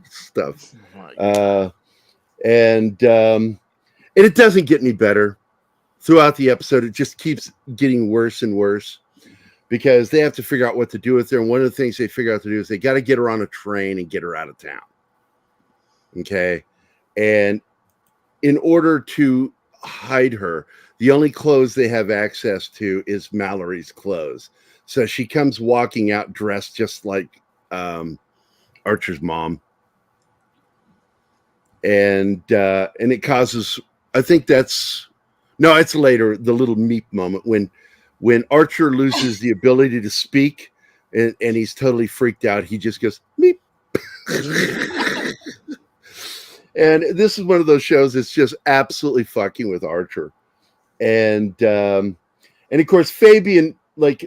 stuff. And it doesn't get any better. Throughout the episode, it just keeps getting worse and worse, because they have to figure out what to do with her. And one of the things they figure out to do is they got to get her on a train and get her out of town. Okay. And in order to hide her, the only clothes they have access to is Mallory's clothes. So she comes walking out dressed just like Archer's mom. And it causes, I think it's later, the little meep moment when Archer loses the ability to speak and he's totally freaked out. He just goes, meep. And this is one of those shows that's just absolutely fucking with Archer. And of course, Fabian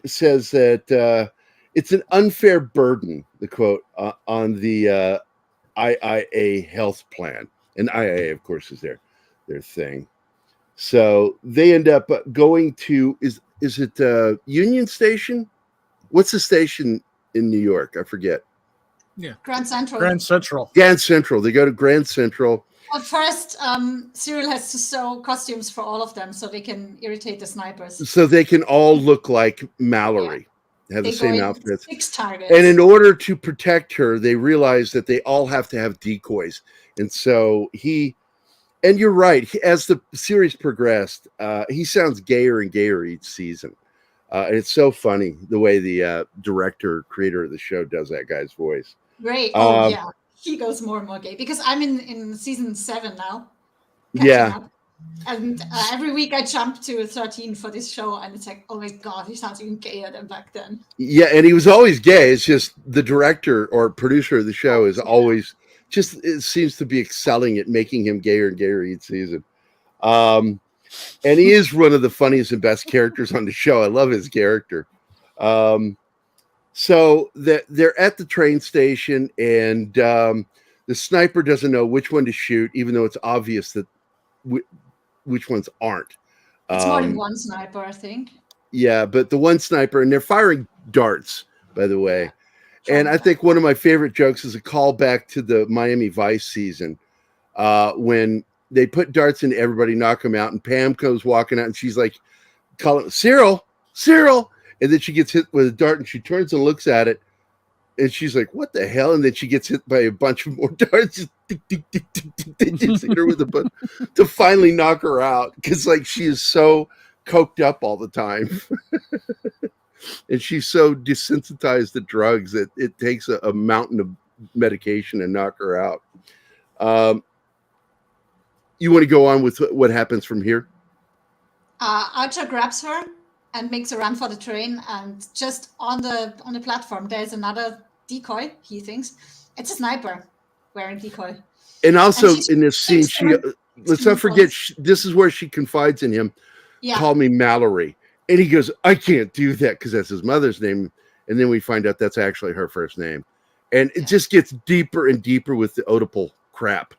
says that it's an unfair burden. the quote on the IIA health plan, and IIA, of course, is their thing. So they end up going to is it Union Station? What's the station in New York? I forget. Yeah, Grand Central. Grand Central. Grand Central. They go to Grand Central. At first, Cyril has to sew costumes for all of them so they can irritate the snipers. So they can all look like Mallory, have They the same go in outfits. 6 targets. And in order to protect her, they realize that they all have to have decoys. And so and you're right, as the series progressed, he sounds gayer and gayer each season. And it's so funny the way the creator of the show does that guy's voice. Great. Oh, yeah. He goes more and more gay because I'm in season 7 now. Yeah. Up. And every week I jump to 13 for this show, and it's like, oh my God, he sounds even gayer than back then. Yeah, and he was always gay. It's just the director or producer of the show is always it seems to be excelling at making him gayer and gayer each season. And he is one of the funniest and best characters on the show. I love his character. So they're at the train station, and the sniper doesn't know which one to shoot, even though it's obvious that which ones aren't. It's more than one sniper, I think. Yeah, but the one sniper, and they're firing darts, by the way. And I think one of my favorite jokes is a callback to the Miami Vice season when they put darts into everybody, knock them out, and Pam goes walking out, and she's like, calling Cyril, and then she gets hit with a dart, and she turns and looks at it, and she's like, "What the hell?" And then she gets hit by a bunch of more darts, just hit her with a bunch to finally knock her out because, like, she is so coked up all the time, and she's so desensitized to drugs that it takes a mountain of medication to knock her out. You want to go on with what happens from here? Archer grabs her and makes a run for the train, and just on the platform there's another decoy. He thinks it's a sniper wearing decoy. And also in this scene, let's not forget, this is where she confides in him. Yeah. Call me Mallory. And he goes, I can't do that because that's his mother's name. And then we find out that's actually her first name. And it just gets deeper and deeper with the Oedipal crap.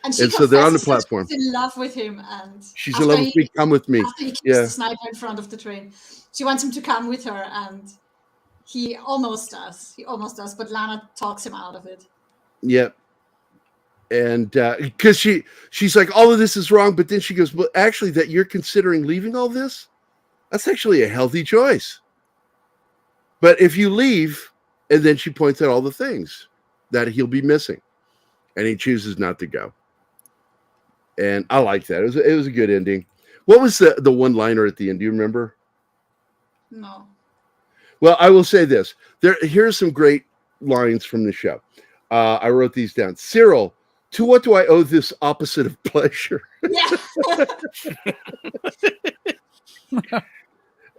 And so they're on the platform. She's in love with him, and she's in love with me. Come with me. After he kills the sniper in front of the train, she wants him to come with her, and he almost does. But Lana talks him out of it. Yep. And because she's like, all of this is wrong, but then she goes, well, actually, that you're considering leaving all this, that's actually a healthy choice. But if you leave, and then she points out all the things that he'll be missing, and he chooses not to go. And I like that. It was a good ending. What was the one-liner at the end? Do you remember? No. Well, I will say this. Here's some great lines from the show. I wrote these down. Cyril, to what do I owe this opposite of pleasure? Yeah.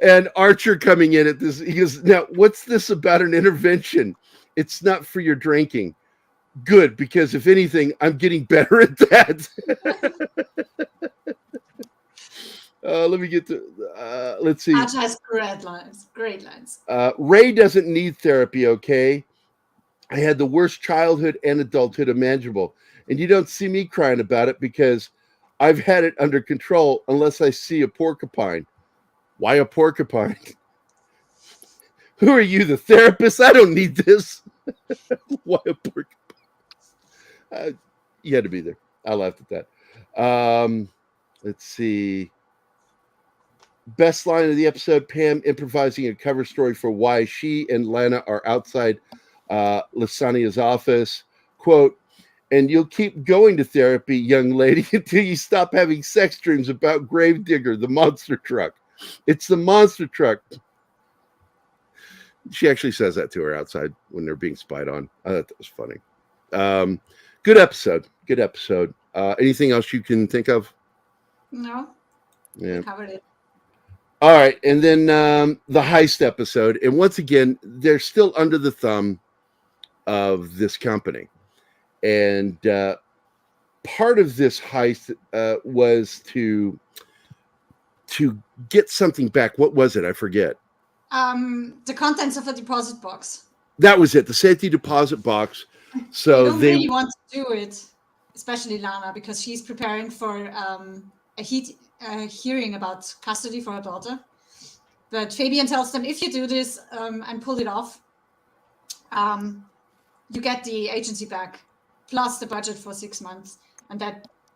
And Archer coming in at this, he goes, now, what's this about an intervention? It's not for your drinking. Good, because if anything, I'm getting better at that. Let me get to, let's see. Archer has great lines. Ray doesn't need therapy, okay? I had the worst childhood and adulthood imaginable. And you don't see me crying about it because I've had it under control unless I see a porcupine. Why a porcupine? Who are you, the therapist? I don't need this. Why a porcupine? You had to be there. I laughed at that. Let's see. Best line of the episode, Pam improvising a cover story for why she and Lana are outside Lasagna's office. Quote, and you'll keep going to therapy, young lady, until you stop having sex dreams about Gravedigger, the monster truck. It's the monster truck. She actually says that to her outside when they're being spied on. I thought that was funny. Good episode. Anything else you can think of? No. Yeah. Covered it. All right. And then the heist episode. And once again, they're still under the thumb of this company. And part of this heist was to get something back. What was it? I forget. The contents of a deposit box. That was it. The safety deposit box. So you don't they really want to do it, especially Lana, because she's preparing for a hearing about custody for her daughter. But Fabian tells them, if you do this and pull it off, you get the agency back, plus the budget for 6 months. And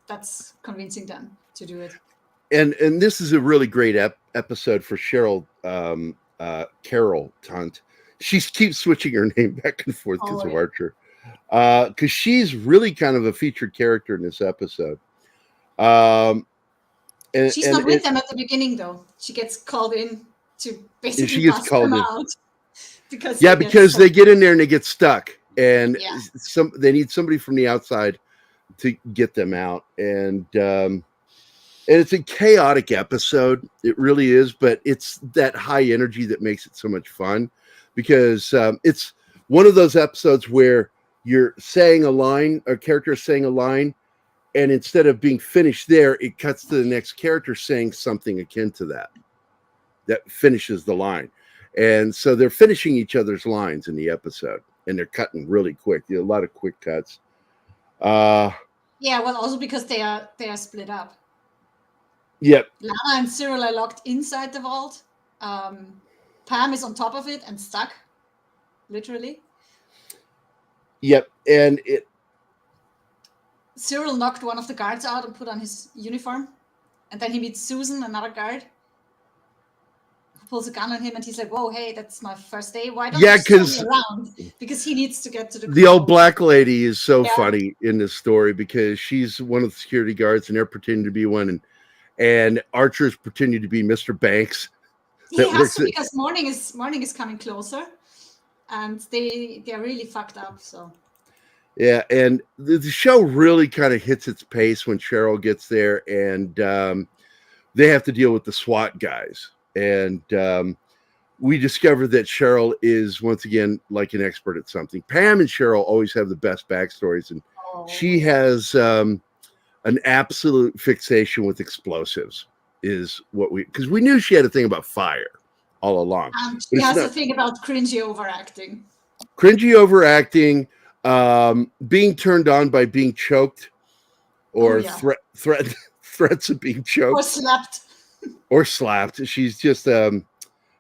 that's convincing them to do it. And this is a really great episode for Cheryl Carol Tunt. She keeps switching her name back and forth because of Archer. Because she's really kind of a featured character in this episode. She's not with them at the beginning, though. She gets called in to basically bust them out. Because they get in there and they get stuck. And they need somebody from the outside to get them out. And it's a chaotic episode. It really is. But it's that high energy that makes it so much fun. Because it's one of those episodes where you're saying a line, a character is saying a line, and instead of being finished there, it cuts to the next character saying something akin to that finishes the line. And so they're finishing each other's lines in the episode, and they're cutting really quick. A lot of quick cuts. Well, also because they are split up. Yep. Lana and Cyril are locked inside the vault. Pam is on top of it and stuck, literally. Yep, and Cyril knocked one of the guards out and put on his uniform, and then he meets Susan, another guard, who pulls a gun on him, and he's like, "Whoa, hey, that's my first day. Why don't you send me around?" Because he needs to get to the old black lady is so funny in this story because she's one of the security guards, and they're pretending to be one, and Archer's pretending to be Mr. Banks. He has to because morning is coming closer, and they're really fucked up. So yeah, and the show really kind of hits its pace when Cheryl gets there, and they have to deal with the SWAT guys. And we discover that Cheryl is once again like an expert at something. Pam and Cheryl always have the best backstories, and she has an absolute fixation with explosives. Is what because we knew she had a thing about fire all along. She has a thing about cringy overacting. Being turned on by being choked, or threats of being choked, or slapped. She's just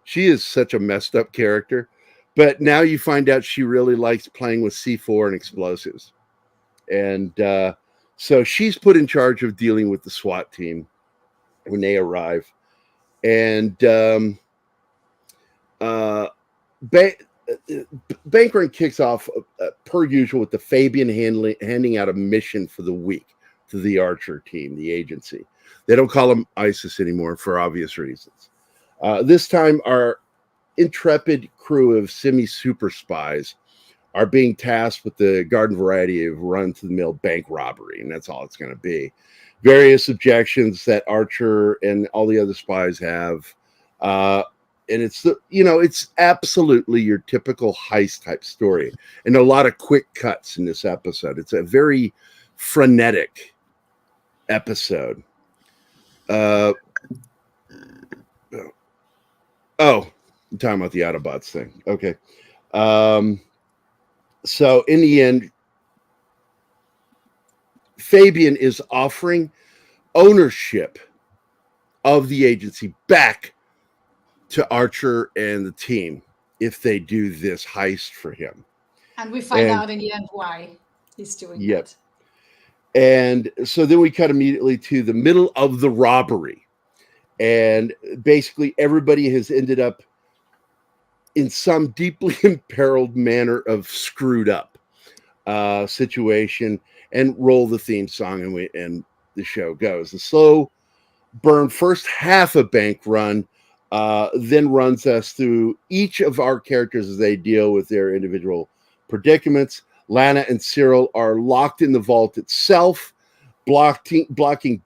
she is such a messed up character. But now you find out she really likes playing with C4 and explosives, and so she's put in charge of dealing with the SWAT team when they arrive. And Bank Run kicks off per usual with the Fabian handing out a mission for the week to the Archer team, the agency. They don't call them ISIS anymore for obvious reasons. This time our intrepid crew of semi-super spies are being tasked with the garden variety of run-to-the-mill bank robbery, and that's all it's going to be. Various objections that Archer and all the other spies have, and it's absolutely your typical heist type story, and a lot of quick cuts in this episode. It's a very frenetic episode. I'm talking about the Autobots thing. Okay. So in the end, Fabian is offering ownership of the agency back to Archer and the team if they do this heist for him. And we find out in the end why he's doing that. And so then we cut immediately to the middle of the robbery. And basically everybody has ended up in some deeply imperiled manner of screwed up situation, and roll the theme song, and the show goes. The slow burn first half of Bank Run then runs us through each of our characters as they deal with their individual predicaments. Lana and Cyril are locked in the vault itself, blocking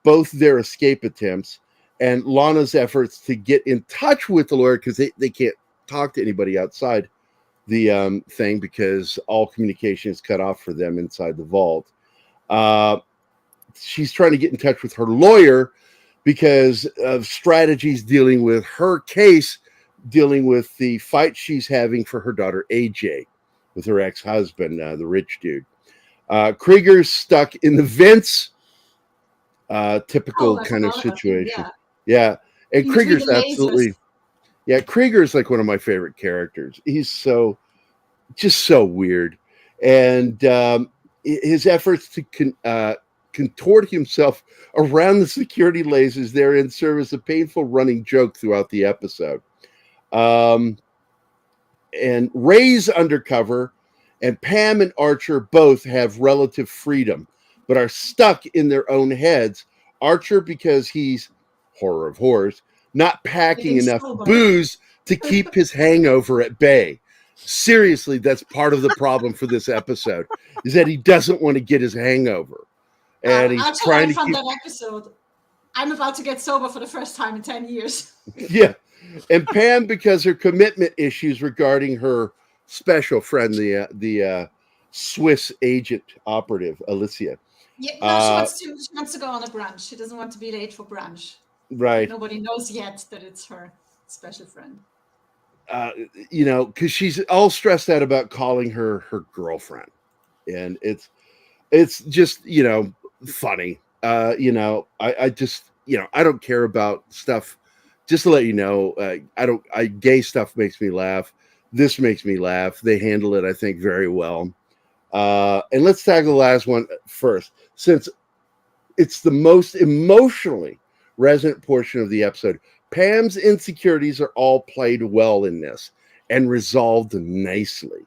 both their escape attempts, and Lana's efforts to get in touch with the lawyer because they can't talk to anybody outside the thing because all communication is cut off for them inside the vault. She's trying to get in touch with her lawyer because of strategies dealing with her case, dealing with the fight she's having for her daughter, AJ. with her ex-husband, the rich dude. Krieger's stuck in the vents. Typical kind of situation. Yeah. And Krieger's absolutely, Krieger's like one of my favorite characters. He's just so weird. And his efforts to contort himself around the security lasers therein serve as a painful running joke throughout the episode. And Ray's undercover, and Pam and Archer both have relative freedom, but are stuck in their own heads. Archer, because he's, horror of horrors, not packing enough booze to keep his hangover at bay. Seriously, that's part of the problem for this episode, is that he doesn't want to get his hangover. And he's trying to keep... that episode, I'm about to get sober for the first time in 10 years. Yeah. And Pam, because her commitment issues regarding her special friend, the Swiss agent operative, Alicia. Yeah, no, she wants to go on a brunch. She doesn't want to be late for brunch. Right. Nobody knows yet that it's her special friend. Because she's all stressed out about calling her girlfriend. And it's just, funny. I just, I don't care about stuff. Just to let you know, gay stuff makes me laugh. This makes me laugh. They handle it, I think, very well. And let's tackle the last one first, since it's the most emotionally resonant portion of the episode. Pam's insecurities are all played well in this and resolved nicely,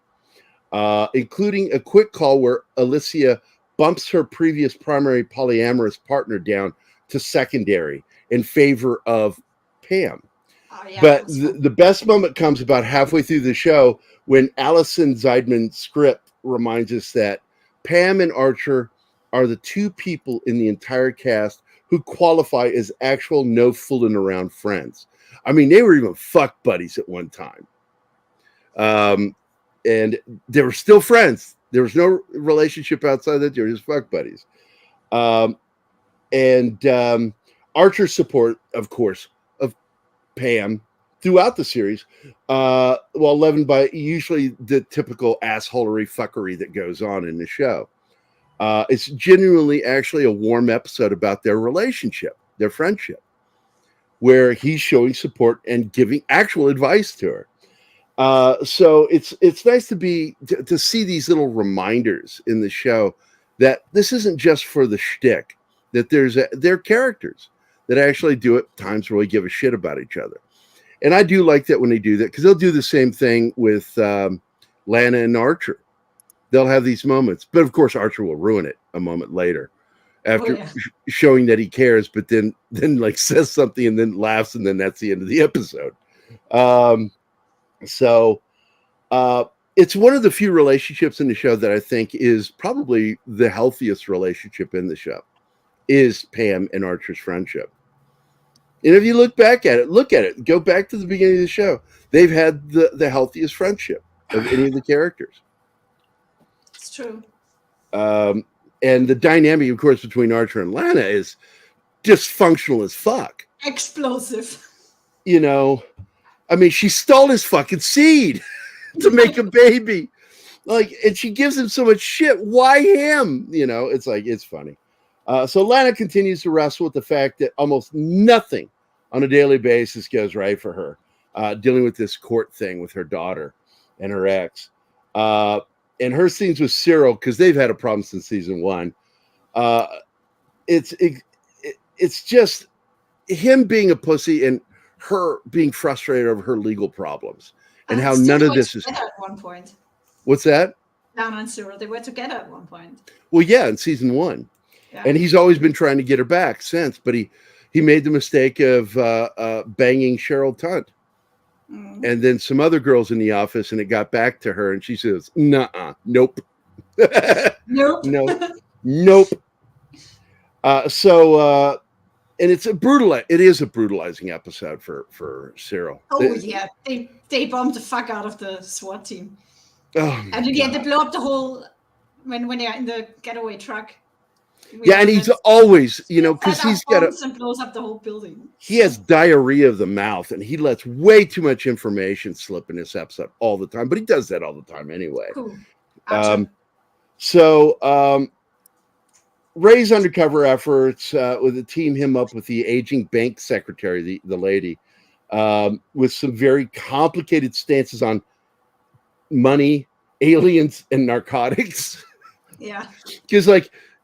including a quick call where Alicia bumps her previous primary polyamorous partner down to secondary in favor of Pam. But the best moment comes about halfway through the show when Allison Zeidman's script reminds us that Pam and Archer are the two people in the entire cast who qualify as actual no fooling around friends. I mean, they were even fuck buddies at one time. And they were still friends. There was no relationship outside that. They were just fuck buddies. And Archer's support, of course, of Pam throughout the series, while leavened by usually the typical assholery fuckery that goes on in the show. It's genuinely actually a warm episode about their relationship, their friendship, where he's showing support and giving actual advice to her. So it's nice to see these little reminders in the show that this isn't just for the shtick, that they're characters that actually do at times really give a shit about each other. And I do like that when they do that, because they'll do the same thing with Lana and Archer. They'll have these moments, but of course Archer will ruin it a moment later after showing that he cares, but then like says something and then laughs, and then that's the end of the episode. So it's one of the few relationships in the show that I think is probably the healthiest relationship in the show, is Pam and Archer's friendship. And if you look at it, go back to the beginning of the show. They've had the healthiest friendship of any of the characters. It's true. And the dynamic, of course, between Archer and Lana is dysfunctional as fuck. Explosive. I mean, she stole his fucking seed to make a baby. And she gives him so much shit. Why him? It's funny. So Lana continues to wrestle with the fact that almost nothing on a daily basis goes right for her, dealing with this court thing with her daughter and her ex. And her scenes with Cyril, because they've had a problem since season 1. It's just him being a pussy and her being frustrated over her legal problems and how none of this is. At one point. What's that? Lana and Cyril, they were together at one point. Well, yeah, in season 1. Yeah. And he's always been trying to get her back since, but he made the mistake of banging Cheryl Tunt. And then some other girls in the office, and it got back to her, and she says, "Nuh-uh, nope, nope, nope." And it's it is a brutalizing episode for Cyril. Oh yeah, they bombed the fuck out of the SWAT team. Oh, and again, they blow up the whole when they're in the getaway truck. Yeah, and he's always, because he's got and blows up the whole building. he has diarrhea of the mouth, and he lets way too much information slip in this episode all the time. But he does that all the time anyway. Cool. Ray's undercover efforts with the team him up with the aging bank secretary, the lady, with some very complicated stances on money, aliens, and narcotics. Yeah. Because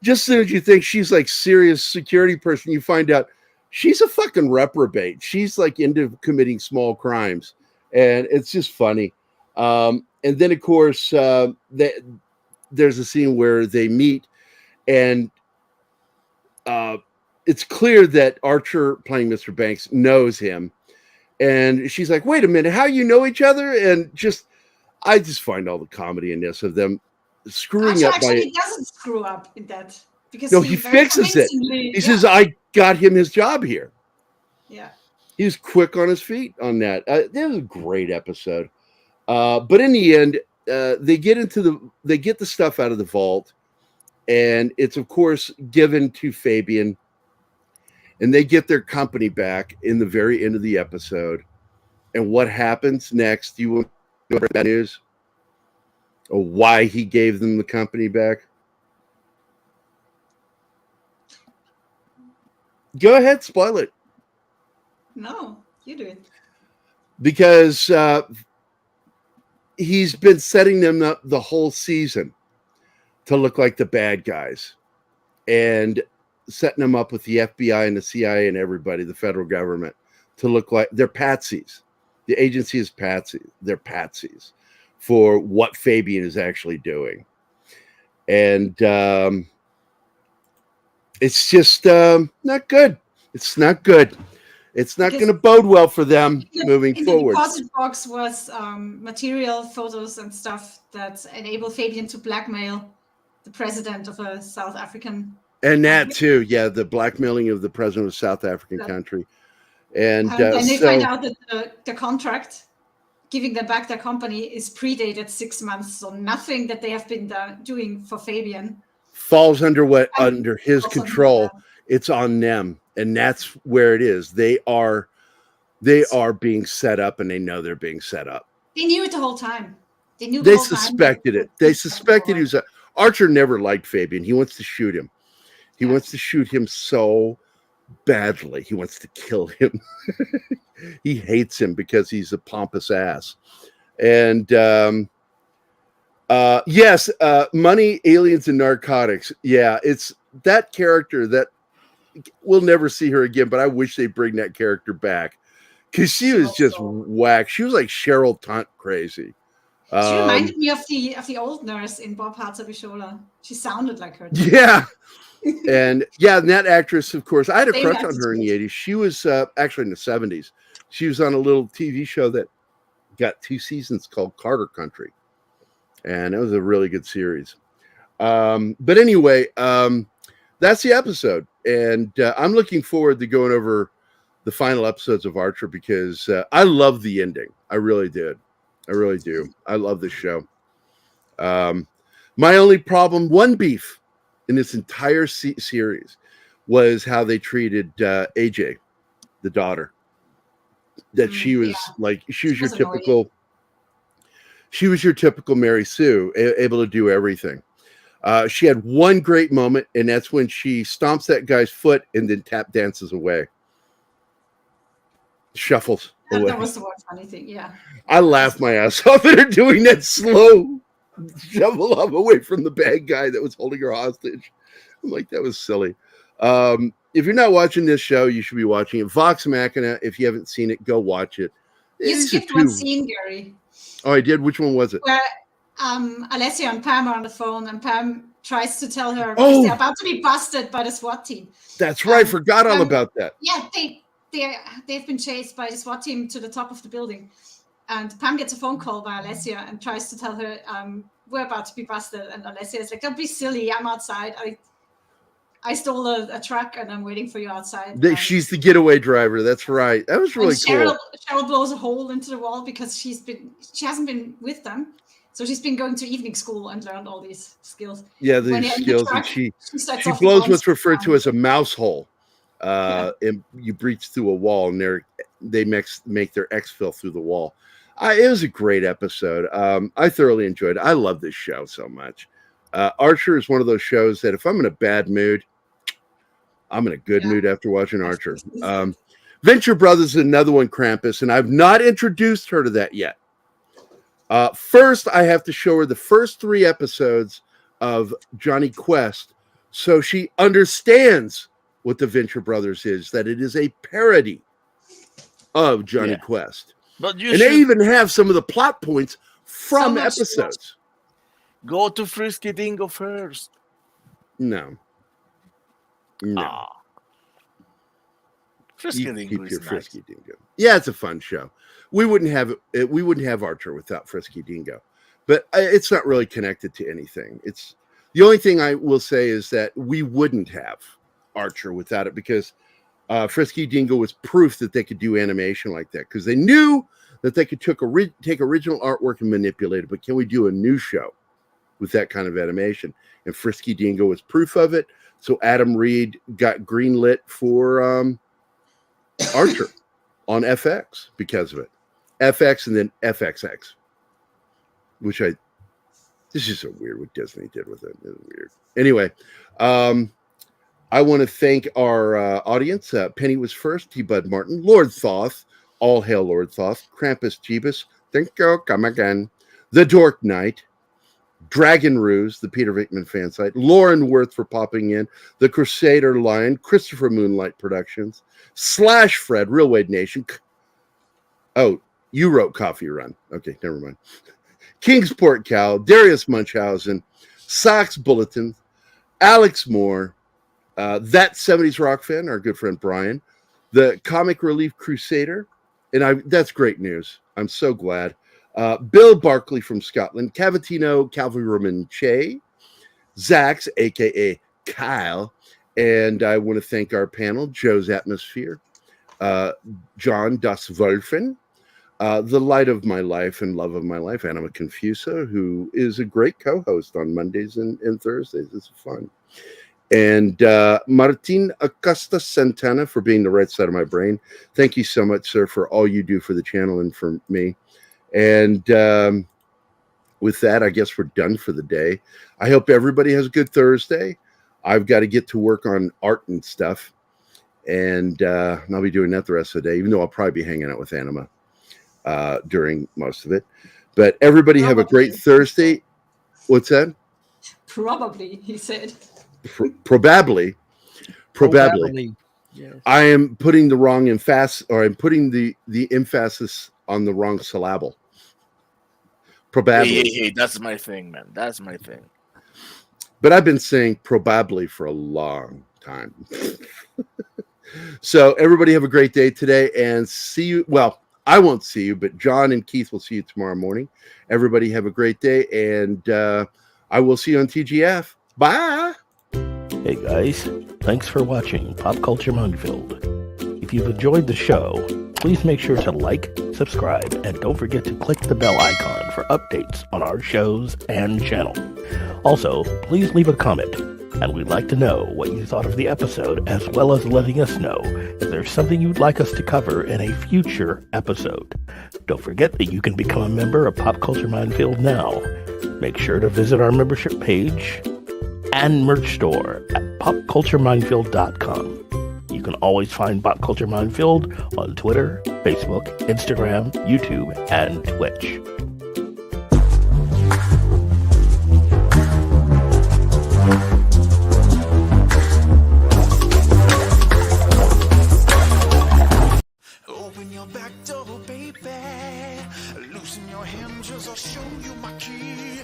just as soon as you think she's serious security person, you find out she's a fucking reprobate. She's into committing small crimes, and it's just funny. And then of course there's a scene where they meet, and it's clear that Archer, playing Mr. Banks, knows him, and she's like, "Wait a minute, how you know each other?" And I just find all the comedy in this of them screwing up. Actually, he doesn't screw up in that because he fixes it. He says, "I got him his job here." Yeah, he was quick on his feet on that. That was a great episode. But in the end, they get the stuff out of the vault, and it's of course given to Fabian, and they get their company back in the very end of the episode. And what happens next? You will know what that is, or why he gave them the company back. Go ahead, spoil it. No, you do it. Because he's been setting them up the whole season to look like the bad guys, and setting them up with the FBI and the CIA and everybody, the federal government, to look like they're patsies. The agency is patsy. They're patsies for what Fabian is actually doing. And it's just not good. It's not good. It's not going to bode well for them moving forward. The deposit box was material, photos, and stuff that enable Fabian to blackmail the president of a South African. And that too, yeah, the blackmailing of the president of a South African country. And they find out that the contract giving them back their company is predated 6 months, so nothing that they have been doing for Fabian falls under his control. It's on them, and that's where it is. They are being set up, and they know they're being set up. They knew it the whole time. They suspected it. They suspected he was Archer never liked Fabian. He wants to shoot him. He wants to shoot him so badly. He wants to kill him. He hates him because he's a pompous ass. And yes, money, aliens, and narcotics. Yeah, it's that character that we'll never see her again, but I wish they bring that character back because she was just whack. She was like Cheryl Tunt crazy. She reminded me of the old nurse in Bob Hartzavishola. She sounded like her. Yeah. And that actress, of course, I had a crush on her in the 80s. She was actually in the 70s. She was on a little TV show that got 2 seasons called Carter Country. And it was a really good series. But anyway, that's the episode. And I'm looking forward to going over the final episodes of Archer because I love the ending. I really did. I really do. I love this show. My only problem, one beef in this entire series was how they treated AJ, the daughter. That she was she was your typical Mary Sue, able to do everything. She had one great moment, and that's when she stomps that guy's foot and then tap dances away. Shuffles away. That was the one funny thing, yeah. I laughed my ass off at her doing that slow shovel up away from the bad guy that was holding her hostage. I'm like, that was silly. If you're not watching this show, you should be watching it. Vox Machina, if you haven't seen it, go watch it. You skipped one scene, Gerry. Oh, I did? Which one was it? Where Alessia and Pam are on the phone, and Pam tries to tell her they're about to be busted by the SWAT team. That's right. Forgot all about that. Yeah, they've been chased by the SWAT team to the top of the building. And Pam gets a phone call by Alessia and tries to tell her, we're about to be busted. And Alessia is like, don't be silly. I'm outside. I stole a truck and I'm waiting for you outside. She's the getaway driver. That's right. That was really cool. Cheryl blows a hole into the wall because she hasn't been with them. So she's been going to evening school and learned all these skills. Yeah, When these you're in the skills, and truck, she starts off blows with what's bombs. referred to as a mouse hole. And you breach through a wall, and they make their exfil through the wall. It was a great episode. I thoroughly enjoyed it. I love this show so much. Archer is one of those shows that if I'm in a bad mood, I'm in a good mood after watching Archer. Venture Brothers is another one, Krampus, and I've not introduced her to that yet. First, I have to show her the first 3 episodes of Johnny Quest so she understands what the Venture Brothers is, that it is a parody of Johnny Quest. But they even have some of the plot points from episodes. Go to Frisky Dingo first. No. Frisky You Dingo keep is your nice. Frisky Dingo. Yeah, it's a fun show. We wouldn't have Archer without Frisky Dingo, but it's not really connected to anything. It's the only thing I will say is that we wouldn't have Archer without it, because Frisky Dingo was proof that they could do animation like that, because they knew that they could take original artwork and manipulate it. But can we do a new show with that kind of animation? And Frisky Dingo was proof of it. So Adam Reed got greenlit for Archer on FX because of it. FX and then FXX, which this is so weird what Disney did with it. It's weird. Anyway, I want to thank our audience. Penny was first, T-Bud Martin, Lord Thoth, all hail Lord Thoth, Krampus Jeebus, thank you, come again, The Dork Knight, Dragon Ruse, the Peter Vickman fan site, Lauren Worth for popping in, The Crusader Lion, Christopher Moonlight Productions, Slash Fred, Real Wade Nation. Oh, you wrote Coffee Run. Okay, never mind. Kingsport Cow, Darius Munchausen, Sox Bulletin, Alex Moore, That 70s Rock Fan, our good friend Brian, the Comic Relief Crusader, and that's great news. I'm so glad. Bill Barkley from Scotland, Cavatino, Cavalryman Che, Zax, a.k.a. Kyle, and I want to thank our panel, Joe's Atmosphere, John Das Wolfen, the light of my life and love of my life, Anima Confusa, who is a great co-host on Mondays and Thursdays. It's fun. And Martin Acosta Santana for being the right side of my brain. Thank you so much, sir, for all you do for the channel and for me. And with that, I guess we're done for the day. I hope everybody has a good Thursday. I've got to get to work on art and stuff. And I'll be doing that the rest of the day, even though I'll probably be hanging out with Anima during most of it. But everybody have a great Thursday. What's that? Probably, he said. Probably. Yes. I am putting the wrong emphasis, or I'm putting the emphasis on the wrong syllable. Probably. Hey, that's my thing, man. That's my thing. But I've been saying probably for a long time. So everybody have a great day today, and see you. Well, I won't see you, but John and Keith will see you tomorrow morning. Everybody have a great day, and I will see you on TGF. Bye. Hey guys, thanks for watching Pop Culture Minefield. If you've enjoyed the show, please make sure to like, subscribe, and don't forget to click the bell icon for updates on our shows and channel. Also, please leave a comment, and we'd like to know what you thought of the episode, as well as letting us know if there's something you'd like us to cover in a future episode. Don't forget that you can become a member of Pop Culture Minefield now. Make sure to visit our membership page and merch store at popcultureminefield.com. You can always find Pop Culture Minefield on Twitter, Facebook, Instagram, YouTube, and Twitch. Open your back door, baby. Loosen your hinges, I'll show you my key.